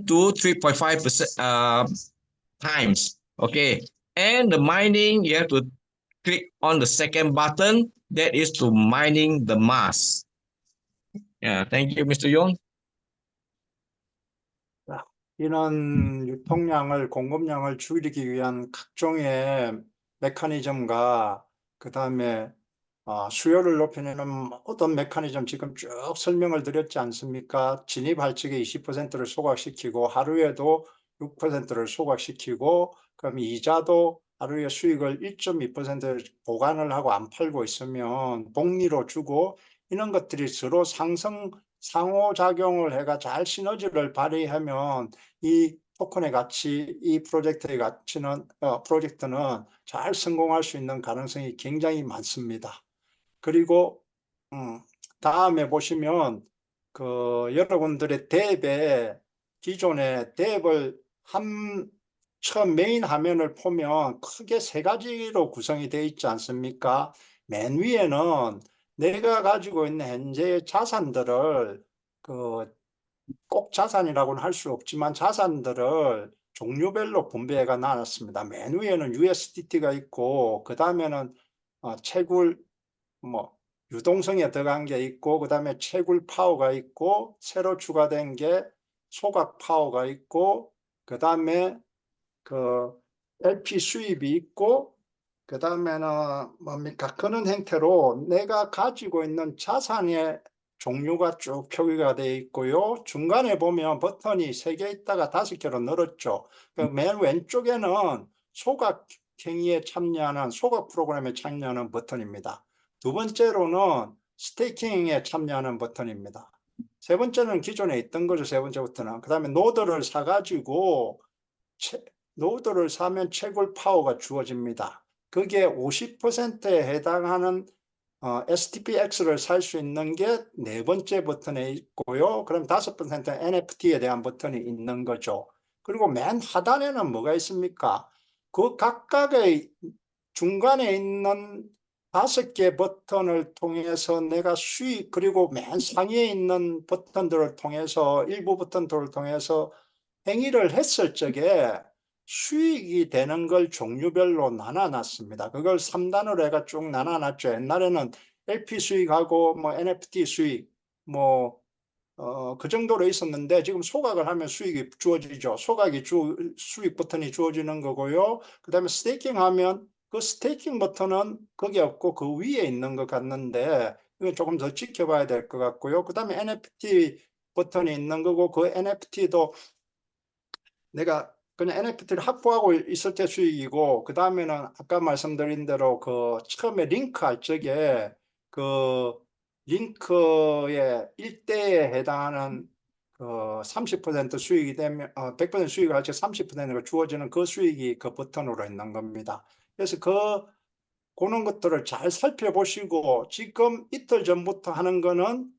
to 3.5% times. Okay, and the mining, you have to click on the second button, that is to mining the mass. Yeah, thank you, Mr. Yong. 이런 유통량을, 공급량을 줄이기 위한 각종의 메커니즘과 그 다음에 수요를 높이는 모든 메커니즘 지금 쭉 설명을 드렸지 않습니까? 진입 할증의 20%를 소각시키고 하루에도 6%를 소각시키고 그럼 이자도 하루에 수익을 1.2% 보관을 하고 안 팔고 있으면 복리로 주고 이런 것들이 서로 상호작용을 해가 잘 시너지를 발휘하면 이 토큰의 가치, 이 프로젝트의 가치는 프로젝트는 잘 성공할 수 있는 가능성이 굉장히 많습니다. 그리고 다음에 보시면 여러분들의 탭에 기존의 탭을 처음 메인 화면을 보면 크게 세 가지로 구성이 되어 있지 않습니까? 맨 위에는 내가 가지고 있는 현재의 자산들을 꼭 자산이라고는 할 수 없지만 자산들을 종류별로 분배해가 나눴습니다. 맨 위에는 USDT가 있고 그 다음에는 채굴 유동성에 들어간 게 있고 그 다음에 채굴 파워가 있고 새로 추가된 게 소각 파워가 있고 그 다음에 LP 수입이 있고 그 다음에는 뭡니까? 그런 형태로 내가 가지고 있는 자산의 종류가 쭉 표기가 되어 있고요. 중간에 보면 버튼이 3개 있다가 5개로 늘었죠. 맨 왼쪽에는 소각 행위에 참여하는 소각 프로그램에 참여하는 버튼입니다. 두 번째로는 스테이킹에 참여하는 버튼입니다. 세 번째는 기존에 있던 거죠. 세 번째부터는. 그 다음에 노드를 사가지고 노드를 사면 채굴 파워가 주어집니다. 그게 50%에 해당하는 STPX를 살 수 있는 게 네 번째 버튼에 있고요. 그럼 5%는 NFT에 대한 버튼이 있는 거죠. 그리고 맨 하단에는 뭐가 있습니까? 그 각각의 중간에 있는 5개 버튼을 통해서 내가 수익, 그리고 맨 상위에 있는 버튼들을 통해서 일부 버튼들을 통해서 행위를 했을 적에 수익이 되는 걸 종류별로 나눠놨습니다. 그걸 3단으로 해가 쭉 나눠놨죠. 옛날에는 LP 수익하고 NFT 수익, 그 정도로 있었는데 지금 소각을 하면 수익이 주어지죠. 소각이 수익 버튼이 주어지는 거고요. 그 다음에 스테이킹 하면 그 스테이킹 버튼은 거기 없고 그 위에 있는 것 같는데 이건 조금 더 지켜봐야 될 것 같고요. 그 다음에 NFT 버튼이 있는 거고 그 NFT도 내가 그냥 NFT를 확보하고 있을 때 수익이고 그 다음에는 아까 말씀드린 대로 그 처음에 링크 할 적에 그 링크의 1대에 해당하는 그 30% 수익이 되면 100% 수익을 할 때 30%가 주어지는 그 수익이 그 버튼으로 있는 겁니다. 그래서 그런 것들을 잘 살펴보시고 지금 이틀 전부터 하는 거는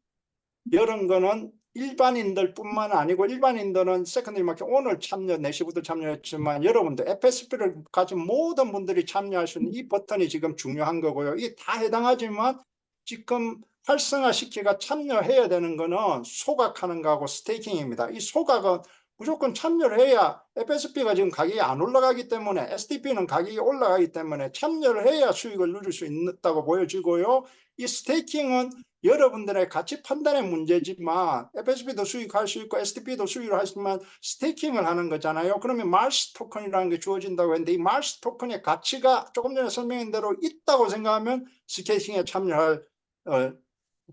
이런 거는 일반인들 뿐만 아니고 일반인들은 세컨더리 마켓 오늘 4시부터 참여했지만 여러분들 FSP를 가진 모든 분들이 참여할 수 있는 이 버튼이 지금 중요한 거고요. 이게 다 해당하지만 지금 활성화시키가 참여해야 되는 거는 소각하는 거하고 스테이킹입니다. 이 소각은 무조건 참여를 해야 FSP가 지금 가격이 안 올라가기 때문에 STP는 가격이 올라가기 때문에 참여를 해야 수익을 누릴 수 있다고 보여지고요. 이 스테이킹은 여러분들의 가치 판단의 문제지만 FSP도 수익할 수 있고 STP도 수익을 하지만 스테이킹을 하는 거잖아요. 그러면 말스 토큰이라는 게 주어진다고 했는데 이 말스 토큰의 가치가 조금 전에 설명한 대로 있다고 생각하면 스테이킹에 참여할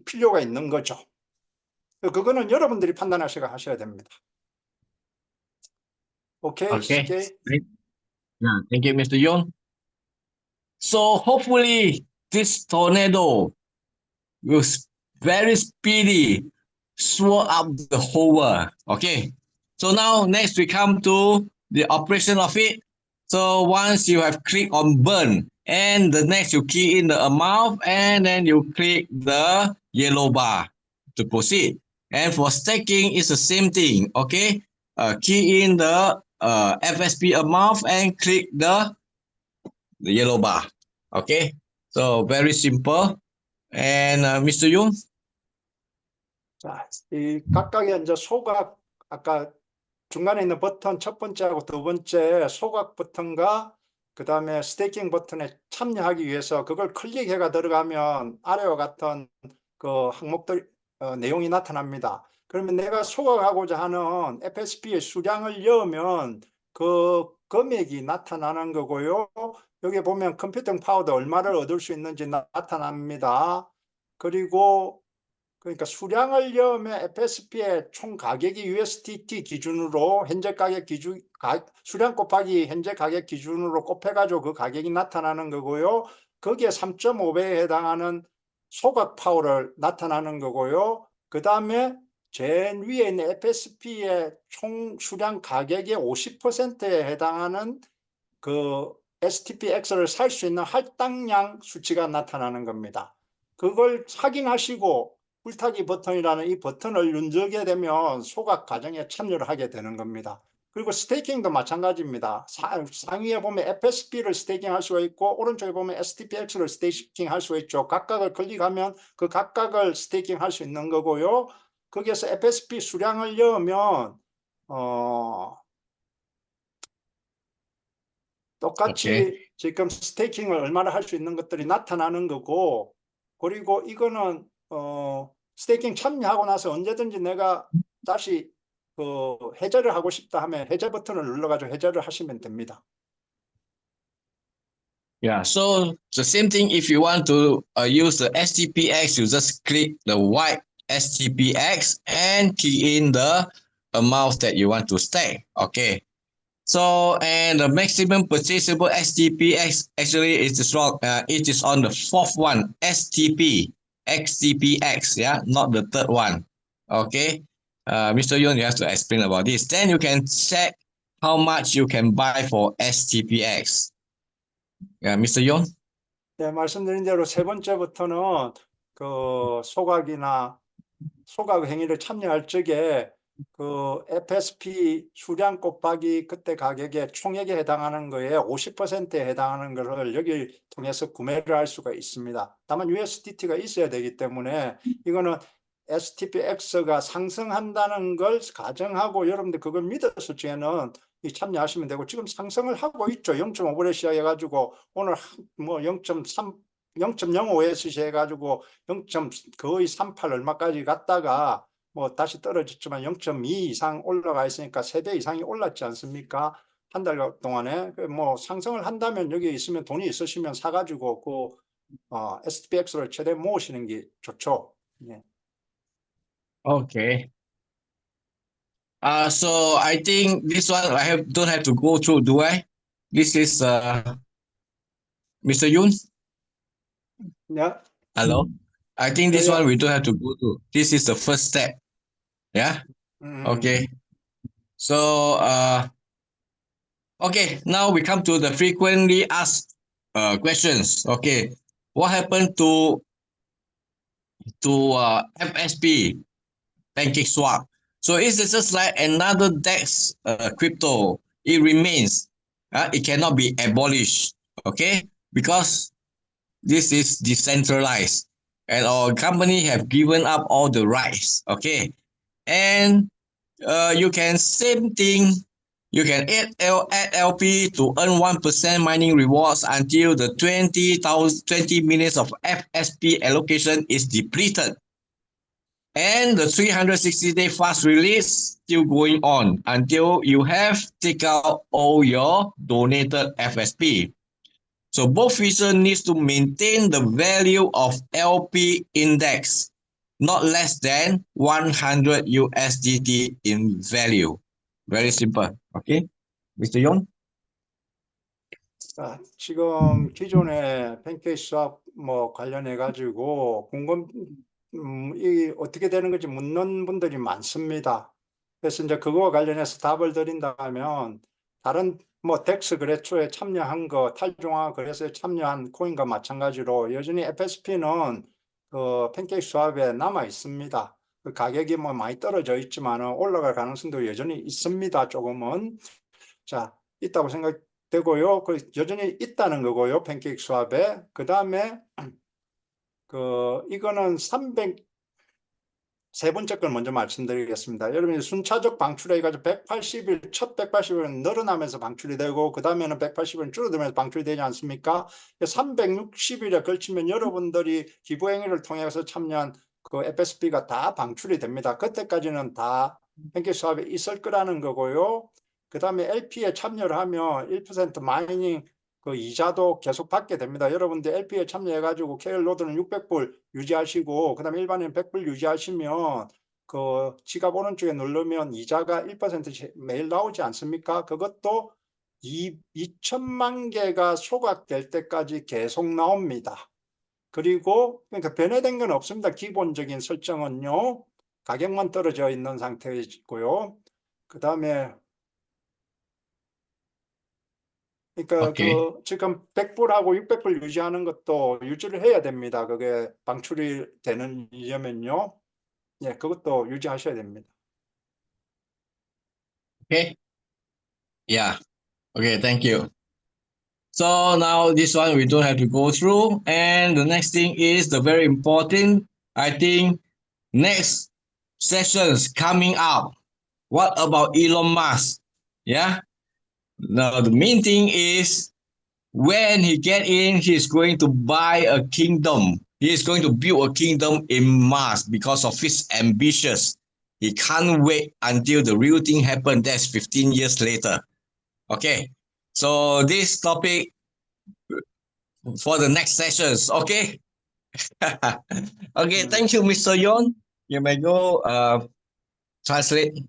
필요가 있는 거죠. 그거는 여러분들이 판단하셔야 됩니다. 오케이, Okay. 오케이. Yeah, thank you, Mr. Yon. So hopefully this tornado will very speedy swallow up the whole world. Okay. So now next we come to the operation of it. So once you have clicked on burn, and the next you key in the amount, and then you click the yellow bar to proceed. And for staking, it's the same thing. Okay. Key in the FSP amount and click the yellow bar. Okay. So very simple. And Mr. Yoon? 자, 이 각각의 이제 소각 아까 중간에 있는 버튼 첫 번째하고 두 번째 소각 버튼과 그 다음에 스테이킹 버튼에 참여하기 위해서 그걸 클릭해가 들어가면 아래와 같은 그 항목들 내용이 나타납니다. 그러면 내가 소각하고자 하는 FSP의 수량을 넣으면 그 금액이 나타나는 거고요. 여기 보면 컴퓨팅 파워도 얼마를 얻을 수 있는지 나타납니다. 그리고 그러니까 수량을 넣으면 FSP의 총 가격이 USDT 기준으로 현재 가격 기준 수량 곱하기 현재 가격 기준으로 곱해가지고 그 가격이 나타나는 거고요. 거기에 3.5배에 해당하는 소각 파워를 나타나는 거고요. 그 다음에 제일 위에 있는 FSP의 총 수량 가격의 50%에 해당하는 그 STPX를 살 수 있는 할당량 수치가 나타나는 겁니다. 그걸 확인하시고 불타기 버튼이라는 이 버튼을 누르게 되면 소각 과정에 참여를 하게 되는 겁니다. 그리고 스테이킹도 마찬가지입니다. 상위에 보면 FSP를 스테이킹 할 수가 있고 오른쪽에 보면 STPX를 스테이킹 할 수가 있죠. 각각을 클릭하면 그 각각을 스테이킹 할 수 있는 거고요. 거기에서 FSP 수량을 넣으면 똑같이 Okay. 지금 스테이킹을 얼마나 할 수 있는 것들이 나타나는 거고 그리고 이거는 스테이킹 참여하고 나서 언제든지 내가 다시 그 해제를 하고 싶다 하면 해제 버튼을 눌러가지고 해제를 하시면 됩니다. Yeah, so the same thing if you want to use the STPX, you just click the white STPX and key in the amount that you want to stake. Okay. So, and the maximum purchasable STPX actually is strong. It is on the fourth one, XTPX, yeah, not the third one. Okay. Mr. Yun, you have to explain about this. Then you can check how much you can buy for STPX. Yeah, Mr. Yun? 네, 말씀드린 대로 세 번째부터는 그 소각 행위를 참여할 적에 그 FSP 수량 곱하기 그때 가격의 총액에 해당하는 거에 50%에 해당하는 것을 여기 통해서 구매를 할 수가 있습니다. 다만 USDT가 있어야 되기 때문에 이거는 STPX가 상승한다는 걸 가정하고 여러분들 그걸 믿었을 적에는 참여하시면 되고 지금 상승을 하고 있죠. 0.5불에 시작해가지고 오늘 뭐 0.05에서 시작해가지고 0. 거의 38 얼마까지 갔다가 뭐 다시 떨어졌지만 0.2 이상 올라가 있으니까 3배 이상이 올랐지 않습니까? 한 달 동안에 뭐 상승을 한다면 여기 있으면 돈이 있으시면 사가지고 그 SPX를 최대 모으시는 게 좋죠. 예. Okay. So I think this one don't have to go through, do I? This is Mr. Yun. 네. Hello. I think 예, this 예. one we don't have to go through. This is the first step. Yeah. Okay. So okay, now we come to the frequently asked questions. Okay. What happened to FSP, Pancake Swap? So is this just like another DEX crypto? It remains. It cannot be abolished. Okay, because this is decentralized, and our company have given up all the rights. Okay, and you can same thing. You can add LP to earn 1% mining rewards until the 20 minutes of FSP allocation is depleted. And the 360-day fast release still going on until you have take out all your donated FSP. So both features needs to maintain the value of LP index, not less than 100 USDT in value. Very simple. Okay, Mr. Yon? 자, 지금 기존의 팬케이크 수업 뭐 관련해 가지고 이 어떻게 되는 건지 묻는 분들이 많습니다. 그래서 이제 그거와 관련해서 답을 드린다면 다른 뭐 덱스 거래소에 참여한 거, 탈중앙 거래소에 참여한 코인과 마찬가지로 여전히 FSP는 그 팬케이크 수업에 남아 있습니다. 그 가격이 뭐 많이 떨어져 있지만 올라갈 가능성도 여전히 있습니다. 조금은. 자, 있다고 생각되고요. 그 여전히 있다는 거고요. 팬케이크 수업에. 그 다음에 이거는 세 번째 걸 먼저 말씀드리겠습니다. 여러분이 순차적 방출해 가지고 180일, 첫 180일은 늘어나면서 방출이 되고, 그 다음에는 180일은 줄어들면서 방출이 되지 않습니까? 360일에 걸치면 여러분들이 기부행위를 통해서 참여한 그 FSP가 다 방출이 됩니다. 그때까지는 다 팬케이크 수업에 있을 거라는 거고요. 그 다음에 LP에 참여를 하면 1% 마이닝 그 이자도 계속 받게 됩니다. 여러분들 LP에 참여해가지고 KL로드는 600불 유지하시고, 그 다음에 일반인 100불 유지하시면 그 지갑 오른쪽에 누르면 이자가 1% 매일 나오지 않습니까? 그것도 2천만 개가 소각될 때까지 계속 나옵니다. 그리고 그러니까 변해된 건 없습니다. 기본적인 설정은요. 가격만 떨어져 있는 상태이고요. 그 다음에 그러니까 Okay. 지금 100불하고 600불 유지하는 것도 유지를 해야 됩니다. 그게 방출이 되려면요. 예, 그것도 유지하셔야 됩니다. Okay. Yeah. Okay. Thank you. So now this one we don't have to go through. And the next thing is the very important, I think, next sessions coming up. What about Elon Musk? Yeah. Now the main thing is when he get in, he's going to buy a kingdom. He is going to build a kingdom in Mars because of his ambitions. He can't wait until the real thing happens. That's 15 years later. Okay. So this topic for the next sessions. Okay. Okay. Thank you, Mr. Yon. You may go translate.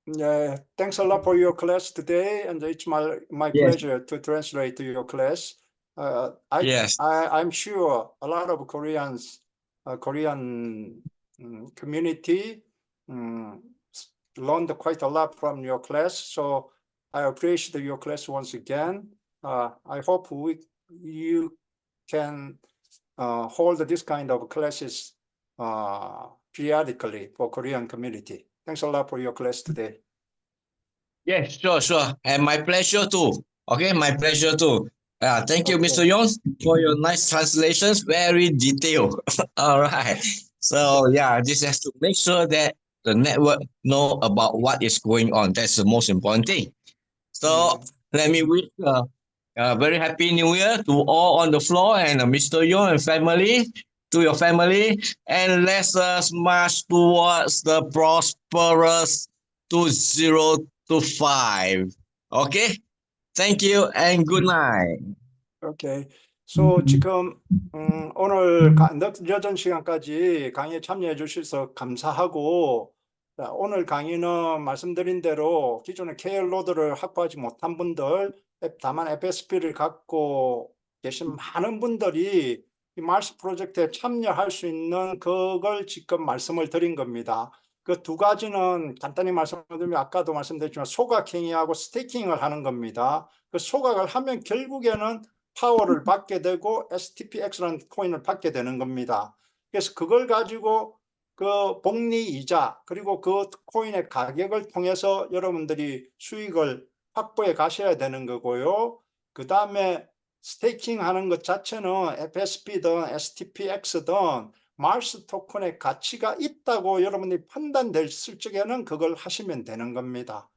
Yeah, thanks a lot for your class today, and it's my Yes. pleasure to translate to your class. Yes. I'm sure a lot of Korean community learned quite a lot from your class, so I appreciate your class once again. I hope you can hold this kind of classes periodically for Korean community. Thanks a lot for your class today. Yes, sure. And my pleasure too. Okay, my pleasure too. Thank you, Okay. Mr. Yon, for your nice translations. Very detailed. All right. So yeah, this has to make sure that the network know about what is going on. That's the most important thing. So let me wish a very happy New Year to all on the floor and Mr. Yon and family. to your family, and let us march towards the prosperous 2025. Okay? Thank you and good night. 오케이. So 지금 오늘 늦은 시간까지 강의에 참여해 주셔서 감사하고, 자, 오늘 강의는 말씀드린 대로 기존에 KL 로드를 확보하지 못한 분들, 다만 FSP를 갖고 계신 많은 분들이 이 마스 프로젝트에 참여할 수 있는 그걸 지금 말씀을 드린 겁니다. 그 두 가지는 간단히 말씀드리면 아까도 말씀드렸지만 소각행위하고 스테이킹을 하는 겁니다. 그 소각을 하면 결국에는 파워를 받게 되고 STPX라는 코인을 받게 되는 겁니다. 그래서 그걸 가지고 그 복리 이자 그리고 그 코인의 가격을 통해서 여러분들이 수익을 확보해 가셔야 되는 거고요. 그 다음에 스테이킹 하는 것 자체는 FSP든 STPX든 마스 토큰의 가치가 있다고 여러분들이 판단됐을 적에는 그걸 하시면 되는 겁니다.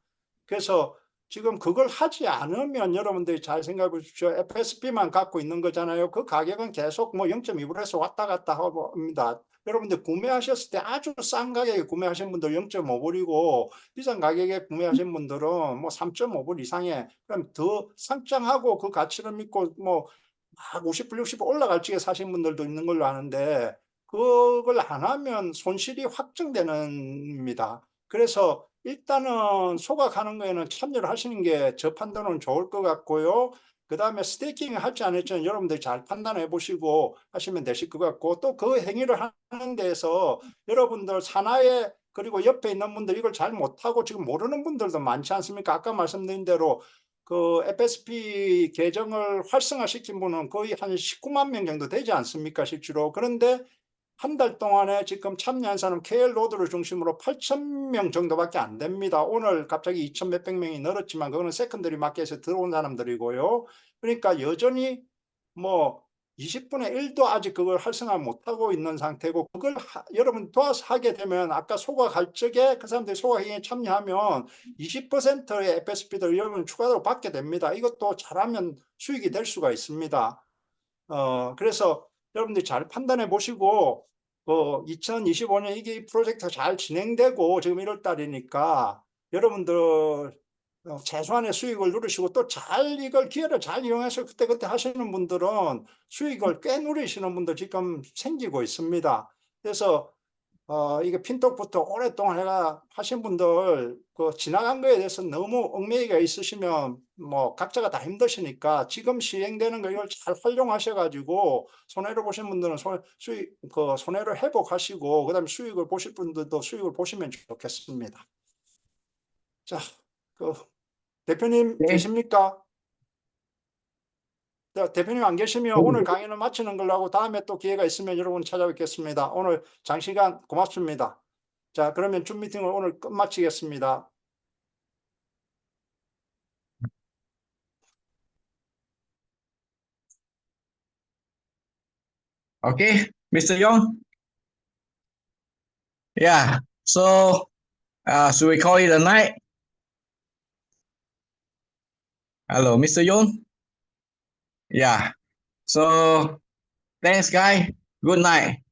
그래서 지금 그걸 하지 않으면 여러분들이 잘 생각해 보십시오. FSP만 갖고 있는 거잖아요. 그 가격은 계속 뭐 0.2불에서 왔다 갔다 하고 합니다. 여러분들 구매하셨을 때 아주 싼 가격에 구매하신 분들 0.5불이고 비싼 가격에 구매하신 분들은 뭐 3.5불 이상에, 그럼 더 상장하고 그 가치를 믿고 뭐 50불, 60불 올라갈 적에 사신 분들도 있는 걸로 아는데 그걸 안 하면 손실이 확정되는 겁니다. 그래서 일단은 소각하는 거에는 참여를 하시는 게 저 판단은 좋을 것 같고요. 그 다음에 스테이킹을 할지 안 할지는 여러분들이 잘 판단해 보시고 하시면 되실 것 같고, 또 그 행위를 하는 데에서 여러분들 산하에 그리고 옆에 있는 분들 이걸 잘 못하고 지금 모르는 분들도 많지 않습니까? 아까 말씀드린 대로 그 FSP 계정을 활성화시킨 분은 거의 한 19만 명 정도 되지 않습니까, 실제로. 그런데 한 달 동안에 지금 참여한 사람 KL 로드를 중심으로 8,000명 정도밖에 안 됩니다. 오늘 갑자기 2,000 몇백 명이 늘었지만 그거는 세컨더리 마켓에서 들어온 사람들이고요. 그러니까 여전히 뭐 20분의 1도 아직 그걸 활성화 못하고 있는 상태고, 그걸 여러분 도와서 하게 되면 아까 소각할 적에 그 사람들이 소각행위에 참여하면 20%의 FSP를 여러분 추가로 받게 됩니다. 이것도 잘하면 수익이 될 수가 있습니다. 그래서 여러분들이 잘 판단해 보시고 2025년 이게 이 프로젝트가 잘 진행되고 지금 1월 달이니까 여러분들 최소한의 수익을 누리시고 또 잘 이걸 기회를 잘 이용해서 그때그때 하시는 분들은 수익을 꽤 누리시는 분들 지금 생기고 있습니다. 그래서 이게 핀톡부터 오랫동안 해가 하신 분들 그 지나간 거에 대해서 너무 얽매이가 있으시면 뭐 각자가 다 힘드시니까 지금 시행되는 거 이걸 잘 활용하셔 가지고 손해를 보신 분들은 수익 그 손해를 회복하시고 그다음에 수익을 보실 분들도 수익을 보시면 좋겠습니다. 자, 그 대표님 Okay. 계십니까? 자, 대표님 안 계시면 오늘 강의는 마치는 걸로 하고 다음에 또 기회가 있으면 여러분 찾아뵙겠습니다. 오늘 장시간 고맙습니다. 자, 그러면 줌 미팅을 오늘 끝마치겠습니다. Okay, Mr. Yon. Yeah. So, should we call it a night? Hello, Mr. Yon. Yeah. So, thanks, guys. Good night.